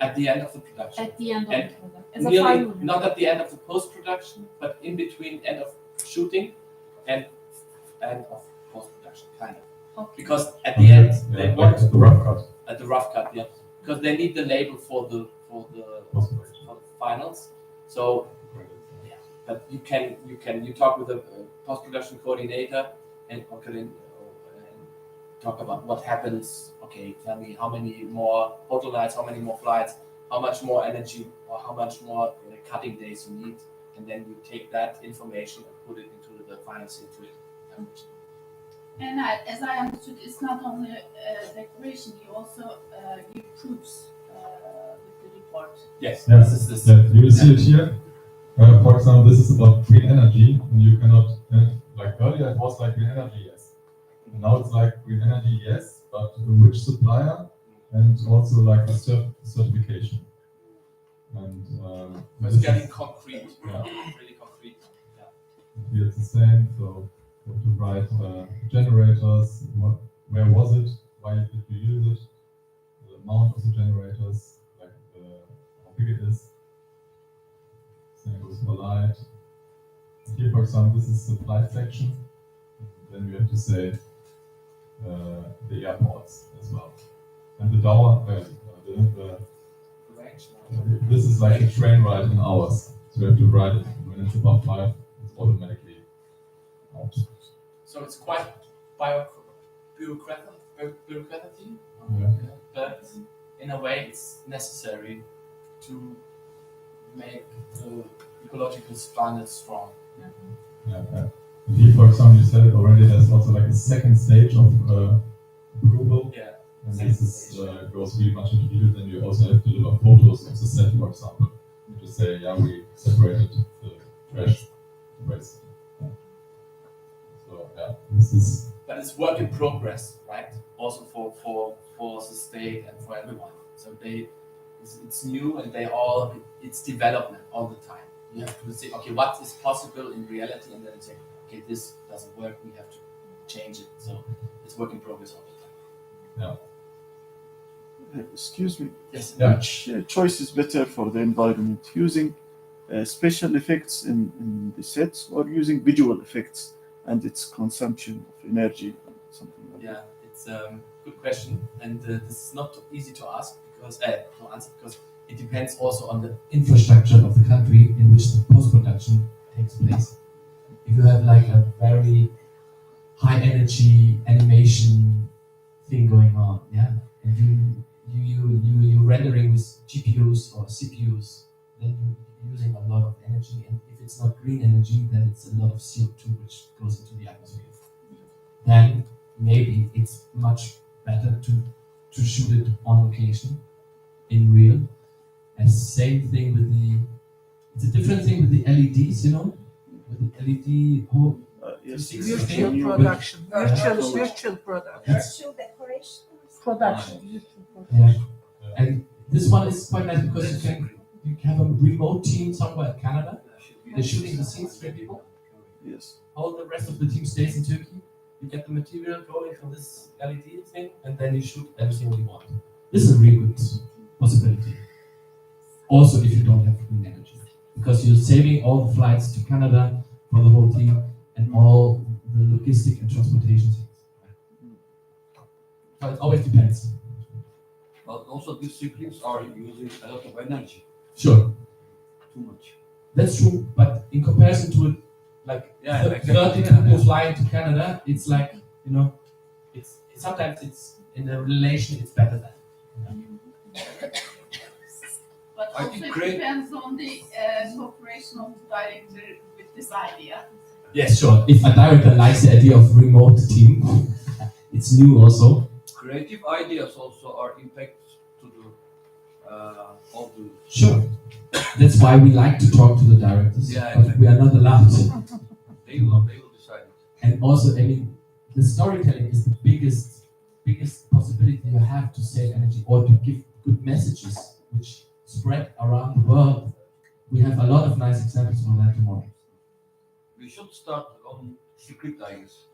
At the end of the production. At the end of the production. As a Nearly, final report. not at the end of the post-production, but in between end of shooting and end of post-production, kind of. Okay. Because at the end they want at the rough cut. At the rough cut, because they need the label for the finals. So but you talk with a post-production coordinator and talk about what happens. Okay, tell me how many more hotel nights, how many more flights, how much more energy, or how much more cutting days you need, and then you take that information and put it into the finance into it. And as I understood, it's not only a declaration, you also give proofs with the report. Yes. You will see it here. For example, this is about green energy, and you cannot, like earlier it was like green energy, yes. And now it's like green energy, yes, but which supplier, and also like a certification. And it's getting concrete, yeah. really concrete. Yeah. Here it's the same, so you have to write generators, where was it, why did you use it, the amount of the generators, like how big it is. Same goes for light. Here, for example, this is the flight section. Then we have to say the airports as well. And the Dauer, this is like a train ride in hours. So you have to write it when it's above 5, it's automatically out. So it's quite bureaucratic, yeah. But in a way it's necessary to make the ecological standards strong. Yeah. Here, for example, you said it already, there's also like a second stage of approval. Yeah. And this is, goes really much into detail. Then you also have to deliver photos of the set, for example. You just say, yeah, we separated the trash waste. Yeah. So, yeah, this is. But it's work in progress, right? Also for the state and for everyone. So it's new and it's development all the time. You have to say, okay, what is possible in reality, and then say, okay, this doesn't work, we have to change it. So it's work in progress all the time. Yeah. Excuse me. Yes. Yeah. Which choice is better for the environment? Using special effects in the sets, or using visual effects and its consumption of energy, something like that? Yeah, it's a good question, and this is not easy to ask to answer because it depends also on the infrastructure of the country in which the post-production takes place. If you have like a very high energy animation thing going on, yeah, and you rendering with GPUs or CPUs, then you're using a lot of energy, and if it's not green energy, then it's a lot of CO2 which goes into the atmosphere. Then maybe it's much better to shoot it on location in real. And same thing with it's a different thing with the LEDs, you know, with the LED whole. Yes, Virtual production, virtual production. Virtual decoration. Production. Yeah. And this one is quite nice because you have a remote team somewhere in Canada. They're shooting the scenes, 3 people. Yes. All the rest of the team stays in Turkey. You get the material going from this LED thing, and then you shoot everything you want. This is a really good possibility. Also, if you don't have green energy, because you're saving all the flights to Canada for the whole team and all the logistic and transportation things. But it always depends. But also these siblings are using a lot of energy. Sure. Too much. That's true, but in comparison to like 30 people flying to Canada, it's like, you know, it's sometimes it's in a relation it's better than. But also it depends on the cooperation of the director with this idea. Yes, sure. If a director likes the idea of remote team, it's new also. Creative ideas also are impact to the all the. Sure. That's why we like to talk to the directors, Yeah, but we are not allowed to. They will decide it. And also, I mean, the storytelling is the biggest possibility you have to save energy or to give good messages which spread around the world. We have a lot of nice examples for that tomorrow. We should start on script ideas.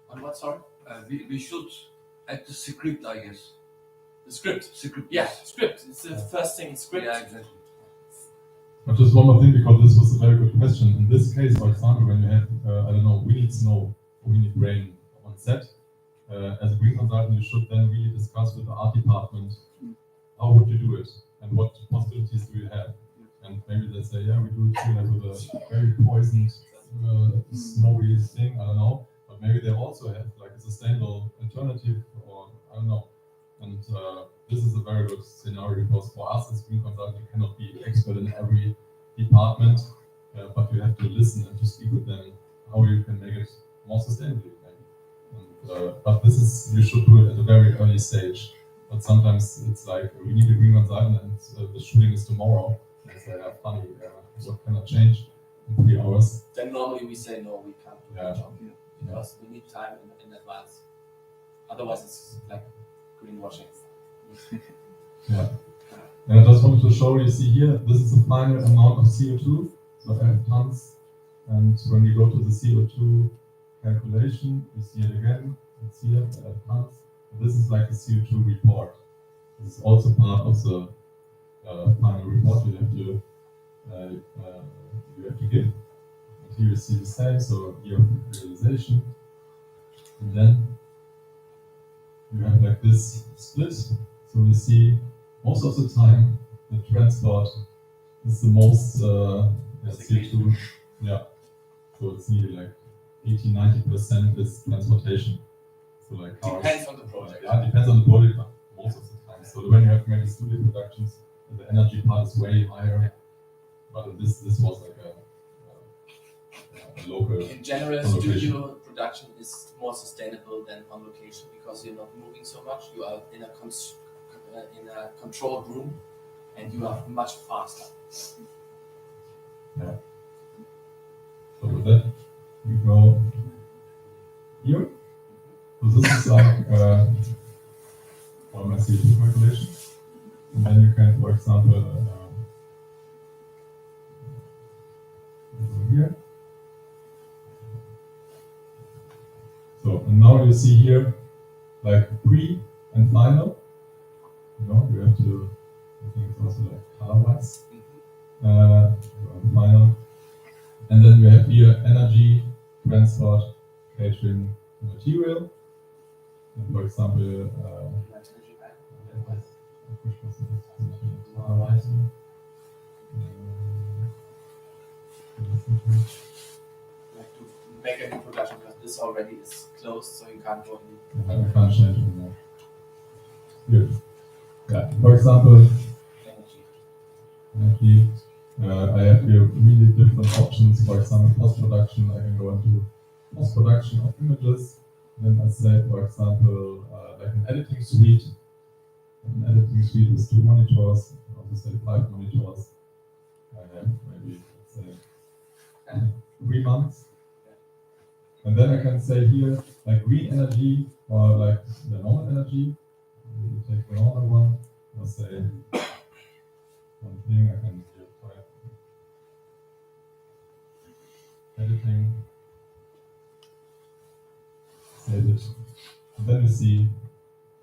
On what, sorry? We should add the script ideas. The script. Script. Yeah, Yes. script. It's the first thing, script. Yeah, exactly. But just one more thing, because this was a very good question. In this case, for example, when you have, I don't know, we need snow or we need rain on set, as a green consultant, you should then really discuss with the art department, how would you do it? And what possibilities do you have? And maybe they say, yeah, we do it here like with a very poisoned, snowy thing, I don't know. But but maybe they also have like a sustainable alternative, or I don't know. And this is a very good scenario because for us as green consultant, you cannot be expert in every department, but you have to listen and to speak with them how you can make it more sustainably. And, but this is, you should do it at a very early stage. But sometimes it's like, we need a green consultant and the shooting is tomorrow. They say, funny, what cannot change in 3 hours? Then normally we say, no, we can't do Yeah. the job because we need time in advance. Otherwise it's like greenwashing. Yeah. And I just wanted to show you, see here, this is the final amount of CO2, so 8 tons. And when we go to the CO2 calculation, you see it again, it's here, 8 tons. And this is like a CO2 report. This is also part of the final report you have to give. And here you see the same, so year of realization. And then you have like this split. So we see most of the time the transport is the most CO2. Yeah. So it's nearly like 80-90% is transportation. So like cars. Depends on the project. Yeah, depends on the project, but most of the time. So when you have maybe studio productions, the energy part is way higher. But this was like a local. In general, studio production is more sustainable than on location because you're not moving so much. You are in a controlled room, and you are much faster. Yeah. So with that, we go here. So this is like all my CO2 calculation, and then you can, for example, go here. So and now you see here, like pre and final. You know, you have to. I think it's also like color-wise. Final. And then we have here energy, transport, catering, material. And for example, Like to make a new production because this already is closed, so you can't go in. I can't change it anymore. Good. Yeah. For example, energy. I have here really different options. For example, post-production, I can go into post-production of images. Then I say, for example, like an editing suite. An editing suite with 2 monitors. I also say 5 monitors. I have maybe, let's say, 3 months. And then I can say here, like green energy or like the normal energy. You take the normal one. I'll say one thing I can do. Editing, save it, and then we see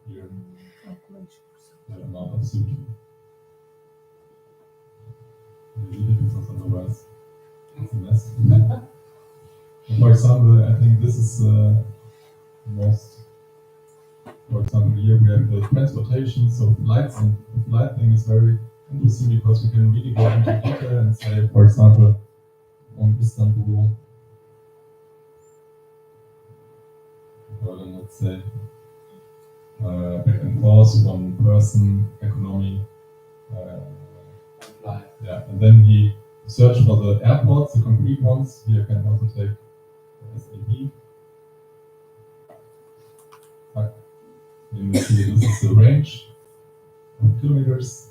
here the amount of CO2. Delete it because otherwise it's a mess. And for example, I think this is most. For example, here we have the transportation, so flights, and the flight thing is very interesting because we can really go into detail and say, for example, on Istanbul, or then let's say back and forth, 1 person, economy, yeah, and then he searched for the airports, the complete ones. Here I can also take the SAP. Then we see this is the range of kilometers,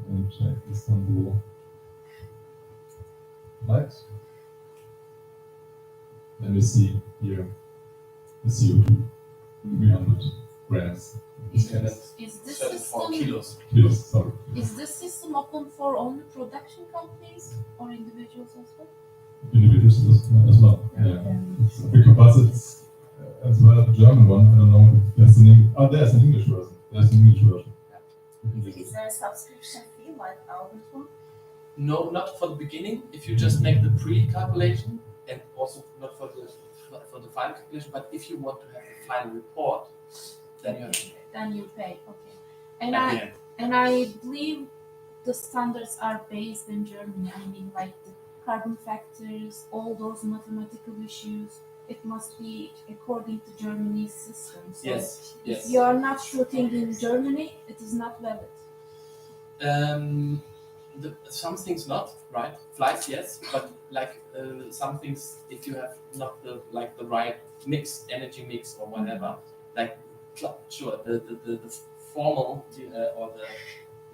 and check Istanbul flight. Then we see here the CO2, 300 grams. Is this system Kilos, sorry. Is this system open for only production companies or individuals as well? Individuals as well, yeah. Because it's as well a German one. I don't know if there's there's an English version. There's an English version. Is there a subscription fee like Albert one? No, not for the beginning. If you just make the pre-calculation, and also not for the final calculation, but if you want to have the final report, then you have to pay. Then you pay, okay. And I believe the standards are based in Germany. I mean, like the carbon factors, all those mathematical issues. it must be according to Germany's system. So Yes, yes. if you are not shooting in Germany, it is not valid. Some things not, right? Flights, yes, but like some things, if you have not the right mix, energy mix or whatever, like sure, the formal or the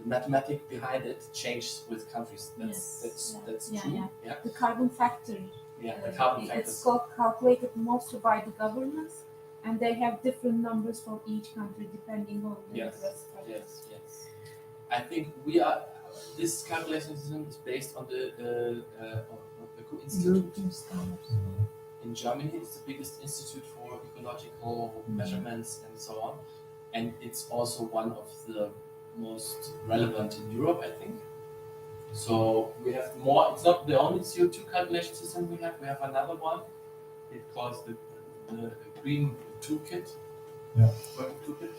mathematic behind it changes with countries. That's true. Yeah. The carbon factor. Yeah, the carbon factor. It's calculated mostly by the governments, and they have different numbers for each country depending on the interest rate. Yes. I think this calculation system is based on the Goethe-Institut in Germany. It's the biggest institute for ecological measurements and so on, and it's also one of the most relevant in Europe, I think. So we have more. It's not the only CO2 calculation system we have. We have another one. It calls the Green Toolkit. Yeah. Working Toolkit.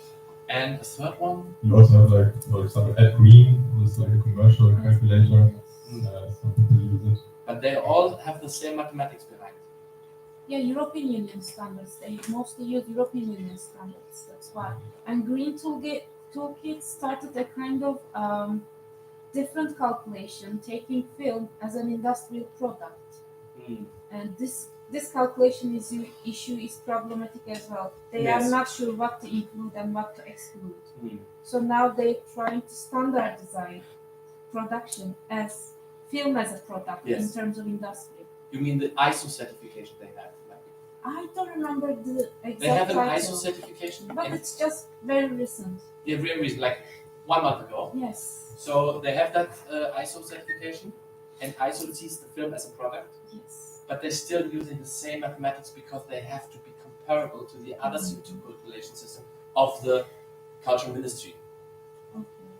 And a third one. You also have, like, for example, AdGreen, which is like a commercial calculator. Some people use it. But they all have the same mathematics behind. Yeah, European Union standards. They mostly use European Union standards. That's why. And Green Toolkit started a kind of different calculation, taking film as an industrial product. And this calculation issue is problematic as well. They are not sure what to include and what to exclude. So now they're trying to standardize production as film as a product in terms of industry. You mean the ISO certification they have? I don't remember the exact They have an title, ISO certification? but it's just very recent. Yeah, very recent, like 1 month ago. Yes. So they have that ISO certification, and ISO sees the film as a product. Yes. But they're still using the same mathematics because they have to be comparable to the other CO2 calculation system of the Cultural Ministry. Okay.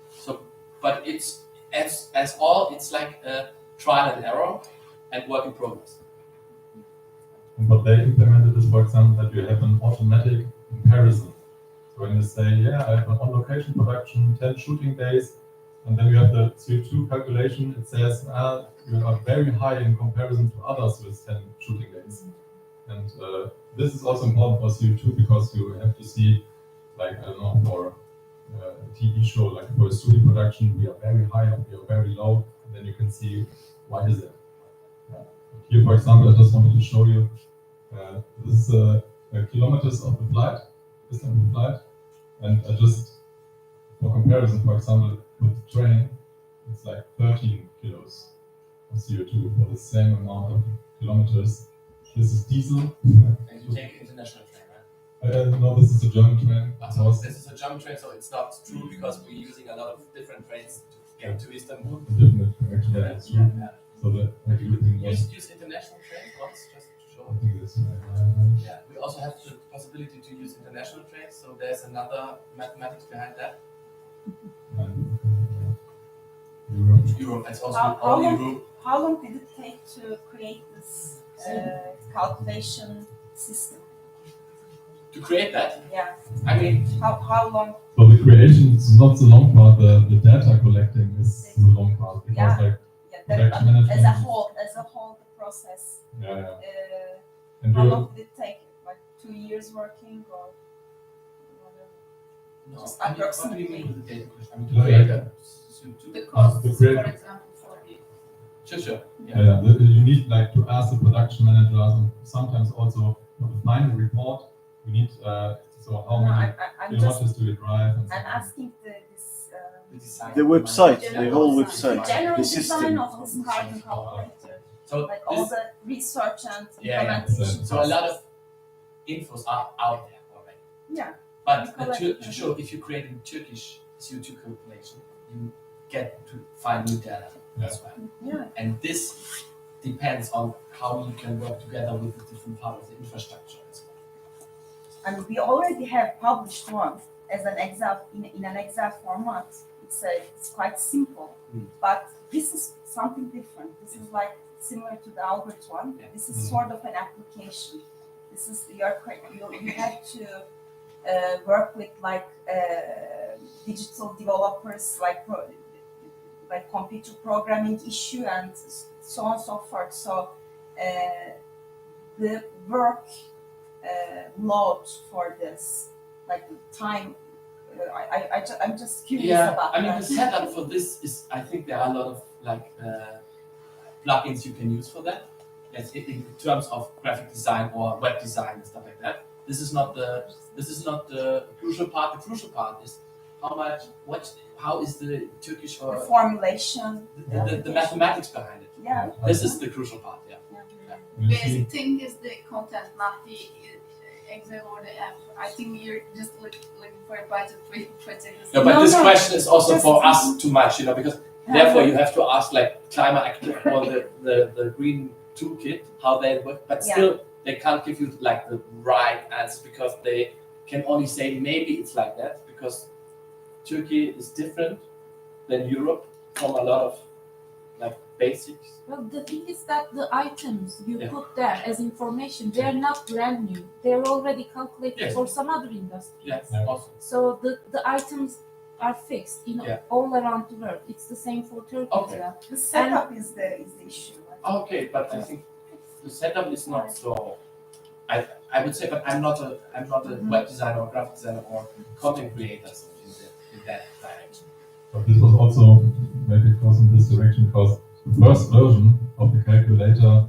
So, but it's as all, it's like a trial and error and work in progress. And what they implemented is, for example, that you have an automatic comparison. So when you say, yeah, I have an on-location production, 10 shooting days, and then you have the CO2 calculation, it says, you are very high in comparison to others with 10 shooting days. And this is also important for CO2 because you have to see, like, I don't know, for a TV show, like for a studio production, we are very high or we are very low, and then you can see why is it. Here, for example, I just wanted to show you, this is kilometers of the flight, distance of the flight, and I just, for comparison, for example, with the train, it's like 13 kilos of CO2 for the same amount of kilometers. This is diesel. And you take international train, right? No, this is a German train. So this is a German train, so it's not true because we're using a lot of different trains to get to Istanbul. Different direction, yeah, that's true. Yeah. So that everything was. Use international trains once just to show. I think that's Yeah, we also have the possibility to use international trains, so there's another mathematics behind that. Europe is also all Europe. How long did it take to create this calculation system? To create that? Yeah. I mean, how long? So the creation is not the long part. The data collecting is the long part because production management as a whole, the process. And how you- long did it take? Like 2 years working or? No, Just what do you approximately. mean with the data collection? I mean, to Yeah, create yeah. that. The costs, The for create- example, for the Sure. Yeah, you need like to ask the production managers, and sometimes also for the final report, you need so how many kilometers do you drive? And so I'm on. asking this. The website, the whole website, General the design system. of this carbon calculator. So like all this- the research and Yeah. implementation. So a lot of infos are out there already. Yeah. But You collect to show if you create a Turkish CO2 calculation, you get to find new data as well. Yeah. And this depends on how you can work together with the different parts of the infrastructure as well. I mean, we already have published one as an Excel in an Excel format. It's quite simple, but this is something different. This is like similar to the Albert one. This is sort of an application. This is you have to work with like digital developers, like computer programming issue and so on and so forth. So the work load for this, like the time. I'm just curious about I mean, that. the setup for this is, I think there are a lot of like plugins you can use for that. Yes, in terms of graphic design or web design and stuff like that. This is not the crucial part. The crucial part is how is the Turkish or The formulation, the mathematics behind it. Yeah. This is the crucial part. Yeah. Basic thing is the content, not the Excel or the app. I think you're just looking for a budget for your project. No, but this question is also for us too much, because therefore you have to ask like Climate Active or the Green Toolkit how they work, but still they can't give you like the right answer because they can only say maybe it's like that because Turkey is different than Europe from a lot of like basics. Well, the thing is that the items you put there as information, they are not brand new. They're already calculated for some other industry. Yes, awesome. So the items are fixed all around the world. It's the same for Turkey as well. The setup is the issue. Okay, but I think the setup is not so. I would say, but I'm not a web designer or graphic designer or content creator in that direction. But this was also maybe it goes in this direction because the first version of the calculator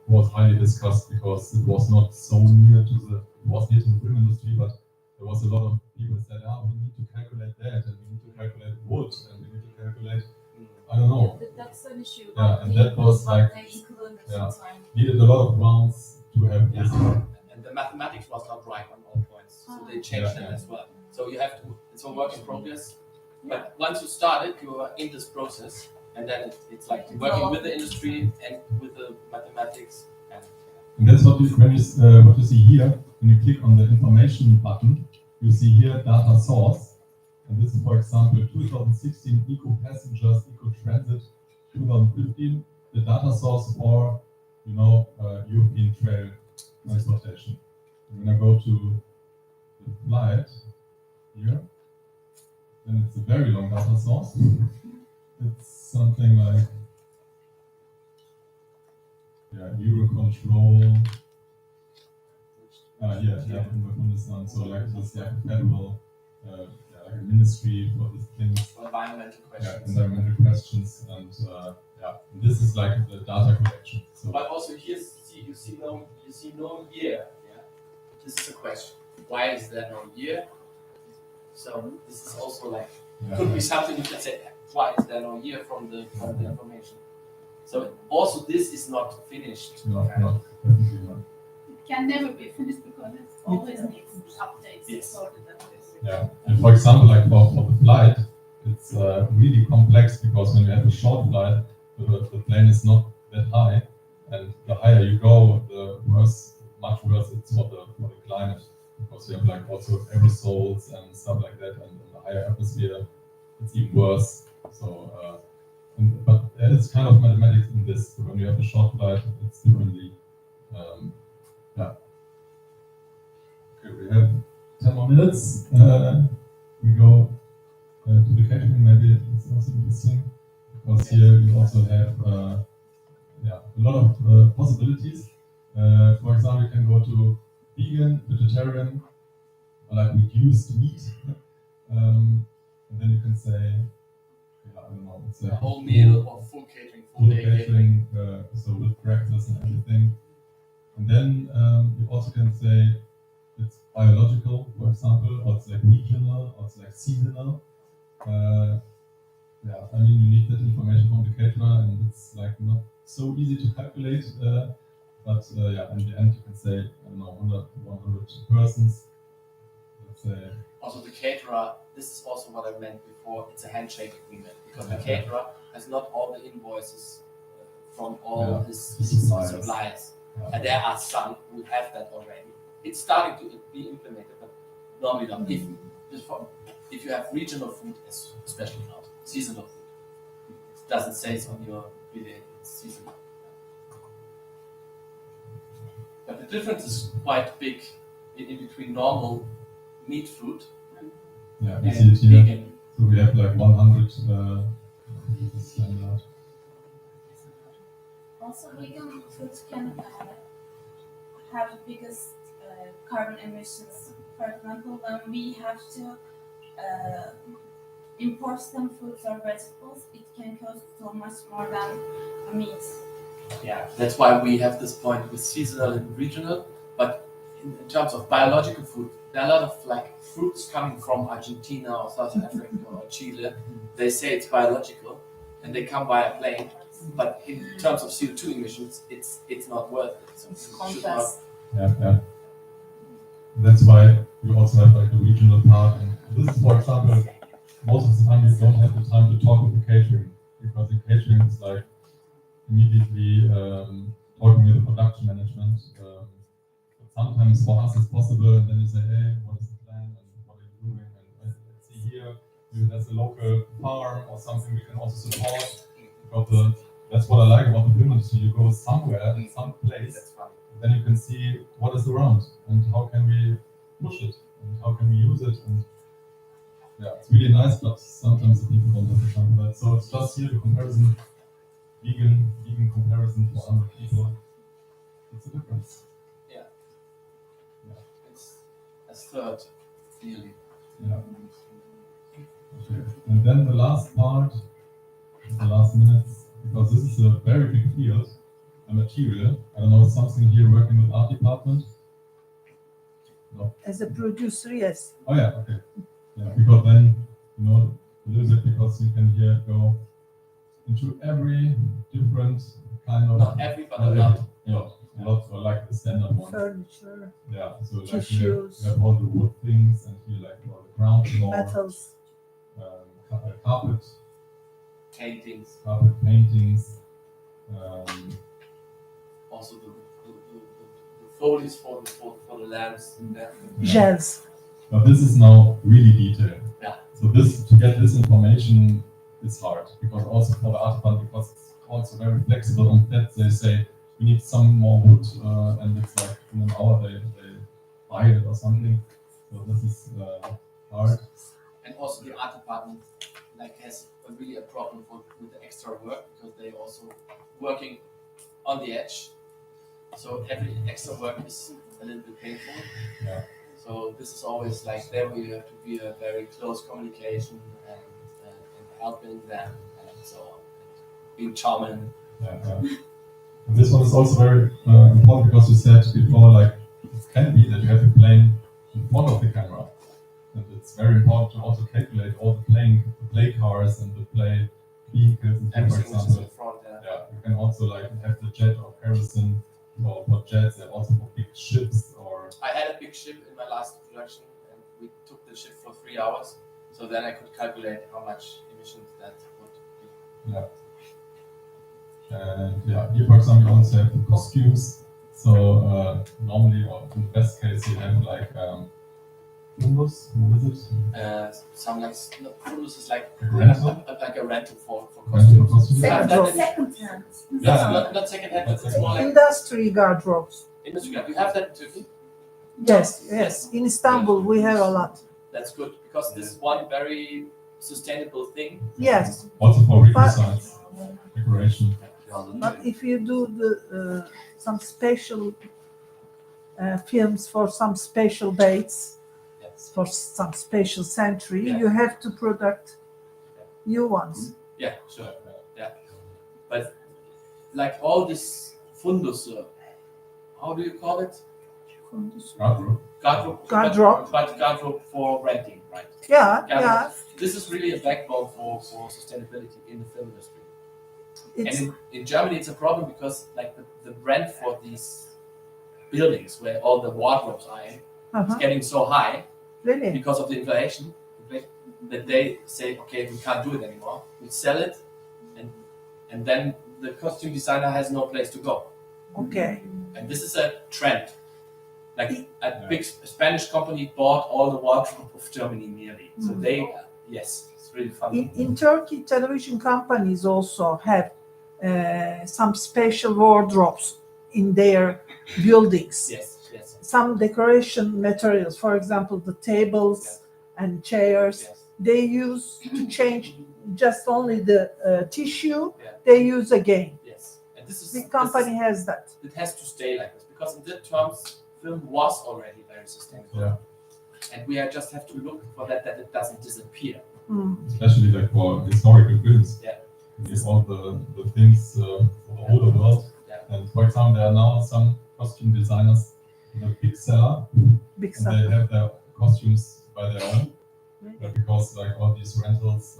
was highly discussed because it was not so near to the film industry, but there was a lot of people that said, we need to calculate that, and we need to calculate wood, and we need to calculate, I don't know. That's an issue. And that was like, needed a lot of rounds to have this. And the mathematics was not right on all points, so they changed it as well. So you have to, it's a work in progress. But once you started, you are in this process, and then it's like working with the industry and with the mathematics. And that's what you see here. When you click on the information button, you see here data source. And this is, for example, 2016 eco passengers, eco transit, 2015, the data source for, European trail transportation. I'm gonna go to the slide here. Then it's a very long data source. It's something like Eurocontrol. So like this federal like a ministry for these things. Environmental questions. Environmental questions and this is like the data collection. So but also here you see no year. Yeah? This is a question. Why is there no year? So this is also like could be something you can say. Why is there no year from the information? So also this is not finished. No, It can never be finished because it always needs updates. Yes. Yeah, and for example, like for the flight, it's really complex because when you have a short flight, the plane is not that high, and the higher you go, the much worse it's for the climate because you have like also aerosols and stuff like that, and in the higher atmosphere, it's even worse. So, but there is kind of mathematics in this. So when you have a short flight, it's differently. Okay, we have 10 more minutes. We go to the catering. Maybe it's also interesting because here you also have a lot of possibilities. For example, you can go to vegan, vegetarian, or like reduced meat, and then you can say, I don't know, it's a whole meal or full catering, full day catering, so with breakfast and everything. And then you also can say it's biological, for example, or it's like regional, or it's like seasonal. I mean, you need that information from the caterer, and it's like not so easy to calculate. But in the end, you can say, I don't know, 100 persons. Let's say. Also, the caterer. This is also what I meant before. It's a handshake agreement because the caterer has not all the invoices from all his suppliers, and there are some who have that already. It's starting to be implemented, but normally not. If you have regional food, especially now, seasonal food, it doesn't say it on your bill, it's seasonal. But the difference is quite big in between normal meat food we see it here. Vegan. So we have like 100 standard. Also, vegan food can have the biggest carbon emissions. For example, when we have to import some fruits or vegetables, it can cost so much more than meat. Yeah, that's why we have this point with seasonal and regional. But in terms of biological food, there are a lot of like fruits coming from Argentina or South Africa or Chile. They say it's biological, and they come by a plane. But in terms of CO2 emissions, it's not worth it. So it should not. Yeah. That's why we also have like a regional part. And this is, for example, most of the time you don't have the time to talk with the catering, because the catering is like immediately talking with the production management. But sometimes for us it's possible, and then you say, hey, what is the plan and what are you doing? And let's see here, maybe there's a local farm or something we can also support. Because that's what I like about the film industry. You go somewhere in some place, and then you can see what is around and how can we push it and how can we use it. And yeah, it's really nice, but sometimes the people don't have the time for that. So it's just here the comparison, vegan comparison for other people. It's a difference. Yeah. It's a third, clearly. Yeah. Okay. And then the last part, the last minutes, because this is a very big field, a material. I don't know, something here working with art department? No. As a producer, yes. Oh yeah, okay. Yeah, because then, you know, a little bit, because you can here go into every different kind of... Not every, but a lot. A lot, or like the standard one. Furniture. Yeah, so like tissues. Here, you have all the wood things, and here like all the ground floor. Metals. Carpet. Paintings. Carpet paintings. Also the folies for the lamps in there. Gels. But this is now really detailed. Yeah. So to get this information is hard, because also for the art fund, because it's also very flexible on that. They say we need some more wood, and it's like in an hour they buy it or something. So this is hard. And also the art department like has really a problem with the extra work, because they also working on the edge. So every extra work is a little bit painful. Yeah. So this is always like there we have to be a very close communication and helping them and so on. Being charming. Yeah. And this one is also very important, because you said before, like it can be that you have a plane in front of the camera, and it's very important to also calculate all the play cars and the play vehicles. And for example, in front, you can also like have the jet or kerosene for jets, and also for big ships. Or I had a big ship in my last production, and we took the ship for 3 hours. So then I could calculate how much emissions that would be. Yeah. And yeah, here for example, you also have the costumes. So normally, or in the best case, you have like fundus. What is it? Some like fundus is like a rental. Like a rental for costumes. Second hand. Yeah, not second hand. It's more like Industry gardrobes. industry. You have that in Turkey? Yes. In Istanbul, we have a lot. That's good, because this is one very sustainable thing. Yes. Also for retail sites, decoration. But if you do the some special films for some special dates, for some special century, you have to product new ones. Yeah, sure. Yeah, but like all this fundus, how do you call it? Gardrobe. But gardrobe for renting, right? Yeah, Gardrobe. yeah. This is really a backbone for sustainability in the film industry. It's, and in Germany, it's a problem, because like the rent for these buildings where all the wardrobes are in, is getting so high really? Because of the inflation that they say, okay, we can't do it anymore. We sell it, and then the costume designer has no place to go. Okay. And this is a trend. Like a big Spanish company bought all the wardrobe of Germany nearly. So they, yes, it's really fun. In Turkey, television companies also have some special wardrobes in their buildings. Yes. Some decoration materials, for example, the tables and chairs, they use to change just only the tissue. They use again. Yes, and this is the company has that. It has to stay like this, because in that terms, film was already very sustainable. Yeah. And we just have to look for that it doesn't disappear. Especially like for historical films. Yeah. With all the things for the older world. Yeah. And for example, there are now some costume designers in a big seller. Big and they have their costumes by their own. Because like all these rentals,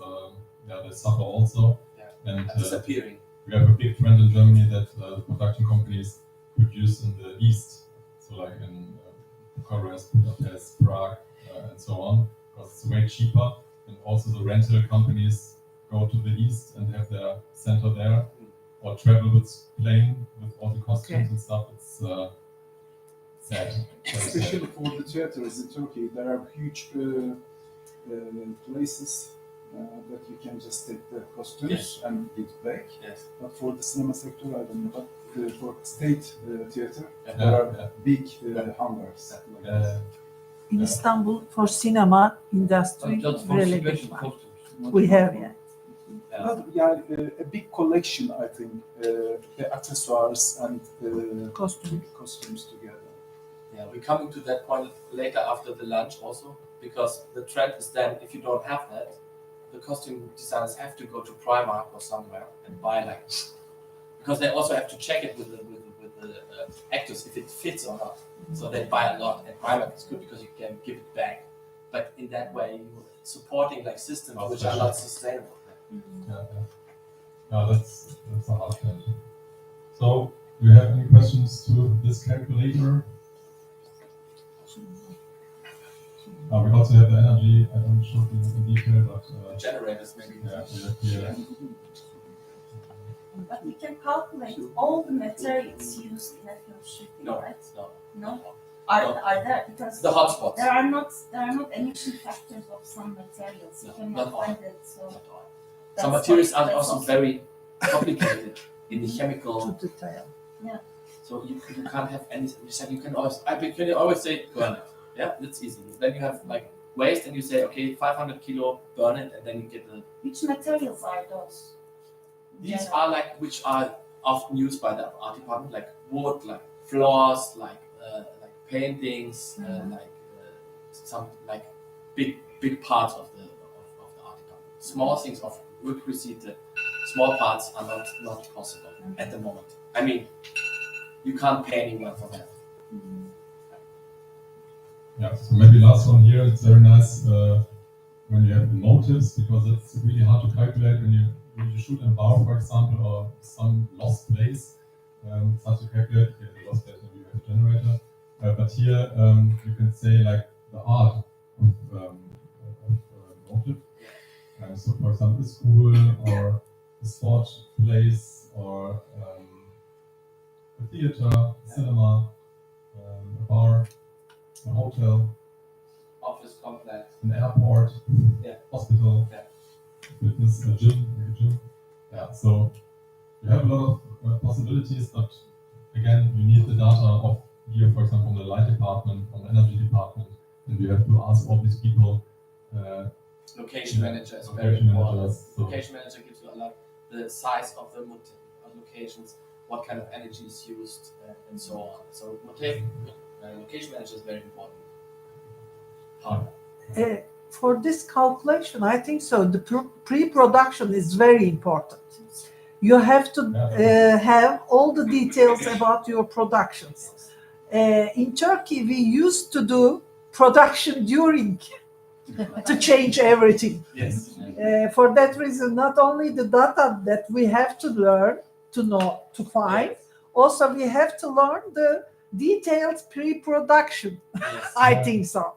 they suffer also. Yeah. And disappearing. We have a big trend in Germany that production companies produce in the east. So like in Bucharest, Budapest, Prague, and so on. Because it's way cheaper. And also the rental companies go to the east and have their center there, or travel with plane with all the costumes and stuff. It's sad. Especially for the theaters in Turkey, there are huge places that you can just take the costumes and get back. Yes. But for the cinema sector, I don't know. But for state theater, there are big hangars. In Istanbul, for cinema industry, really big one. We have, A big collection, I think, the accessories and costumes together. Yeah, we're coming to that point later after the lunch also, because the trend is then if you don't have that, the costume designers have to go to Primark or somewhere and buy like, because they also have to check it with the actors if it fits or not. So they buy a lot, and Primark is good because you can give it back. But in that way, you're supporting like systems which are not sustainable. That's a hard thing. So, do you have any questions to this calculator? We also have the energy. I don't show you in detail, but generators maybe. Yeah. But we can calculate all the materials used in a film shooting, right? No. Are there, because the hotspots. There are not emission factors of some materials. You cannot find it. So some materials are also very complicated in the chemical. Yeah. So you can't have any. You can always say burn it. Yeah, that's easy. Then you have like waste, and you say okay, 500 kilo, burn it, and then you get the. Which materials are those? These are like which are often used by the art department, like wood, like floors, like paintings, like some like big parts of the art department. Small things of requisite, small parts are not possible at the moment. I mean, you can't pay anyone for that. Yeah. So maybe last one here. It's very nice when you have the motives, because it's really hard to calculate when you shoot in a bar, for example, or some lost place. It's hard to calculate. Okay, the lost place maybe you have a generator. But here you can say like the art of motive. So for example, a school or a sport place or a theater, cinema, a bar, a hotel, office complex, an airport, hospital, fitness, a gym. Yeah, so you have a lot of possibilities, but again, you need the data of here, for example, from the light department, from the energy department, and you have to ask all these people. Location manager is very important. Location manager gives you a lot the size of the locations, what kind of energy is used, and so on. So location manager is very important. For this calculation, I think so. The pre-production is very important. You have to have all the details about your productions. In Turkey, we used to do production during to change everything. Yes. For that reason, not only the data that we have to learn, to know, to find, also we have to learn the detailed pre-production. Yes. I think so.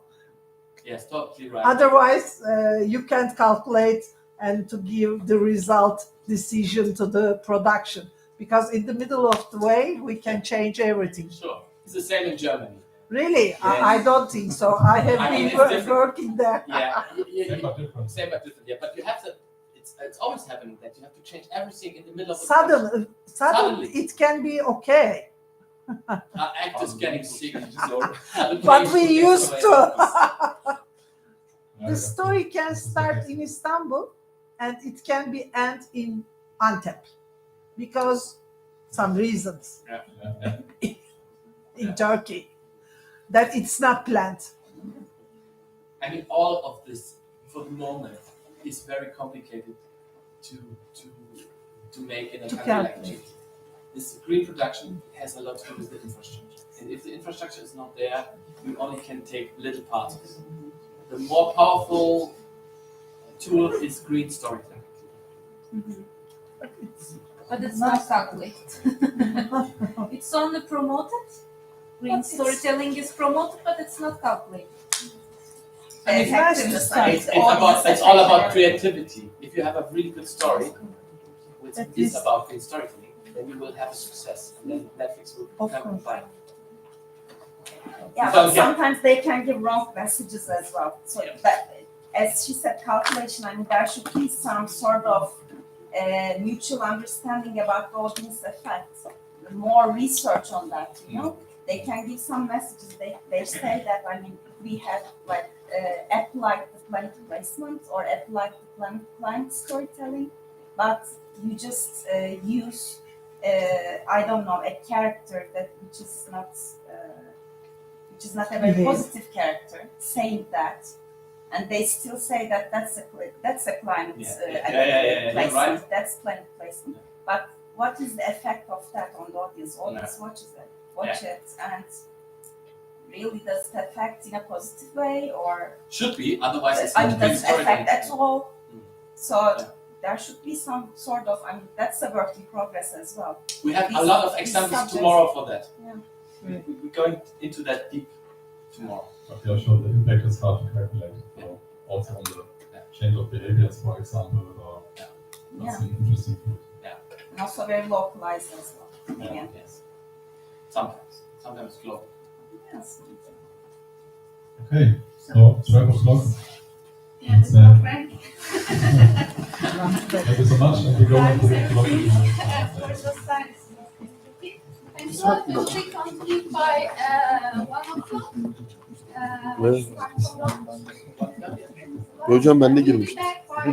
Yes, totally right. Otherwise, you can't calculate and to give the result decision to the production, because in the middle of the way we can change everything. Sure, it's the same in Germany. Really? Yes. I don't think so. I have been working there. Yeah, same but different. Yeah, but you have to. It's always happening that you have to change everything in the middle of the suddenly it can be okay. Actors getting sick, so but we used to. The story can start in Istanbul and it can be end in Antep because some reasons. in Turkey, that it's not planned. I mean, all of this for the moment is very complicated to make in a To country like calculate. Egypt. This green production has a lot to do with the infrastructure. And if the infrastructure is not there, you only can take little parts of it. The more powerful tool is green storytelling. But it's not calculated. It's only promoted. Green storytelling is promoted, but it's not calculated. I mean, it's all about creativity. If you have a really good story, which is about green storytelling, then you will have a success, and then Netflix will come by. Yeah, So, but sometimes they can give wrong messages as well. So that, as she said, calculation, I mean, there should be some sort of mutual understanding about the audience effects. More research on that, you know? They can give some messages. They say that, I mean, we have like applied the planet placement or applied the planet storytelling, but you just use, I don't know, a character that which is not a very positive character, saying that, and they still say that that's a climate placement. Right. That's planet placement. But what is the effect of that on the audience? Audience watch it, and really does it affect in a positive way, or should be, otherwise it's I not mean, green does it affect storytelling. at all? So there should be some sort of, I mean, that's a work in progress as well. We have a These- lot of these examples subjects- tomorrow for that. Yeah. We're going into that deep tomorrow. Okay, I'll show the impact is hard to calculate. So also on the change of behaviors, for example, or that's an interesting field. And also very localized as well. Yeah. Again. Yes. Sometimes global. Yes. Okay, so 12 o'clock. Yeah, It's, Frank. Thank you so much, and we go into the For the science. And so will we complete by 1 o'clock? Evet. Hocam ben de girmiş. Back by,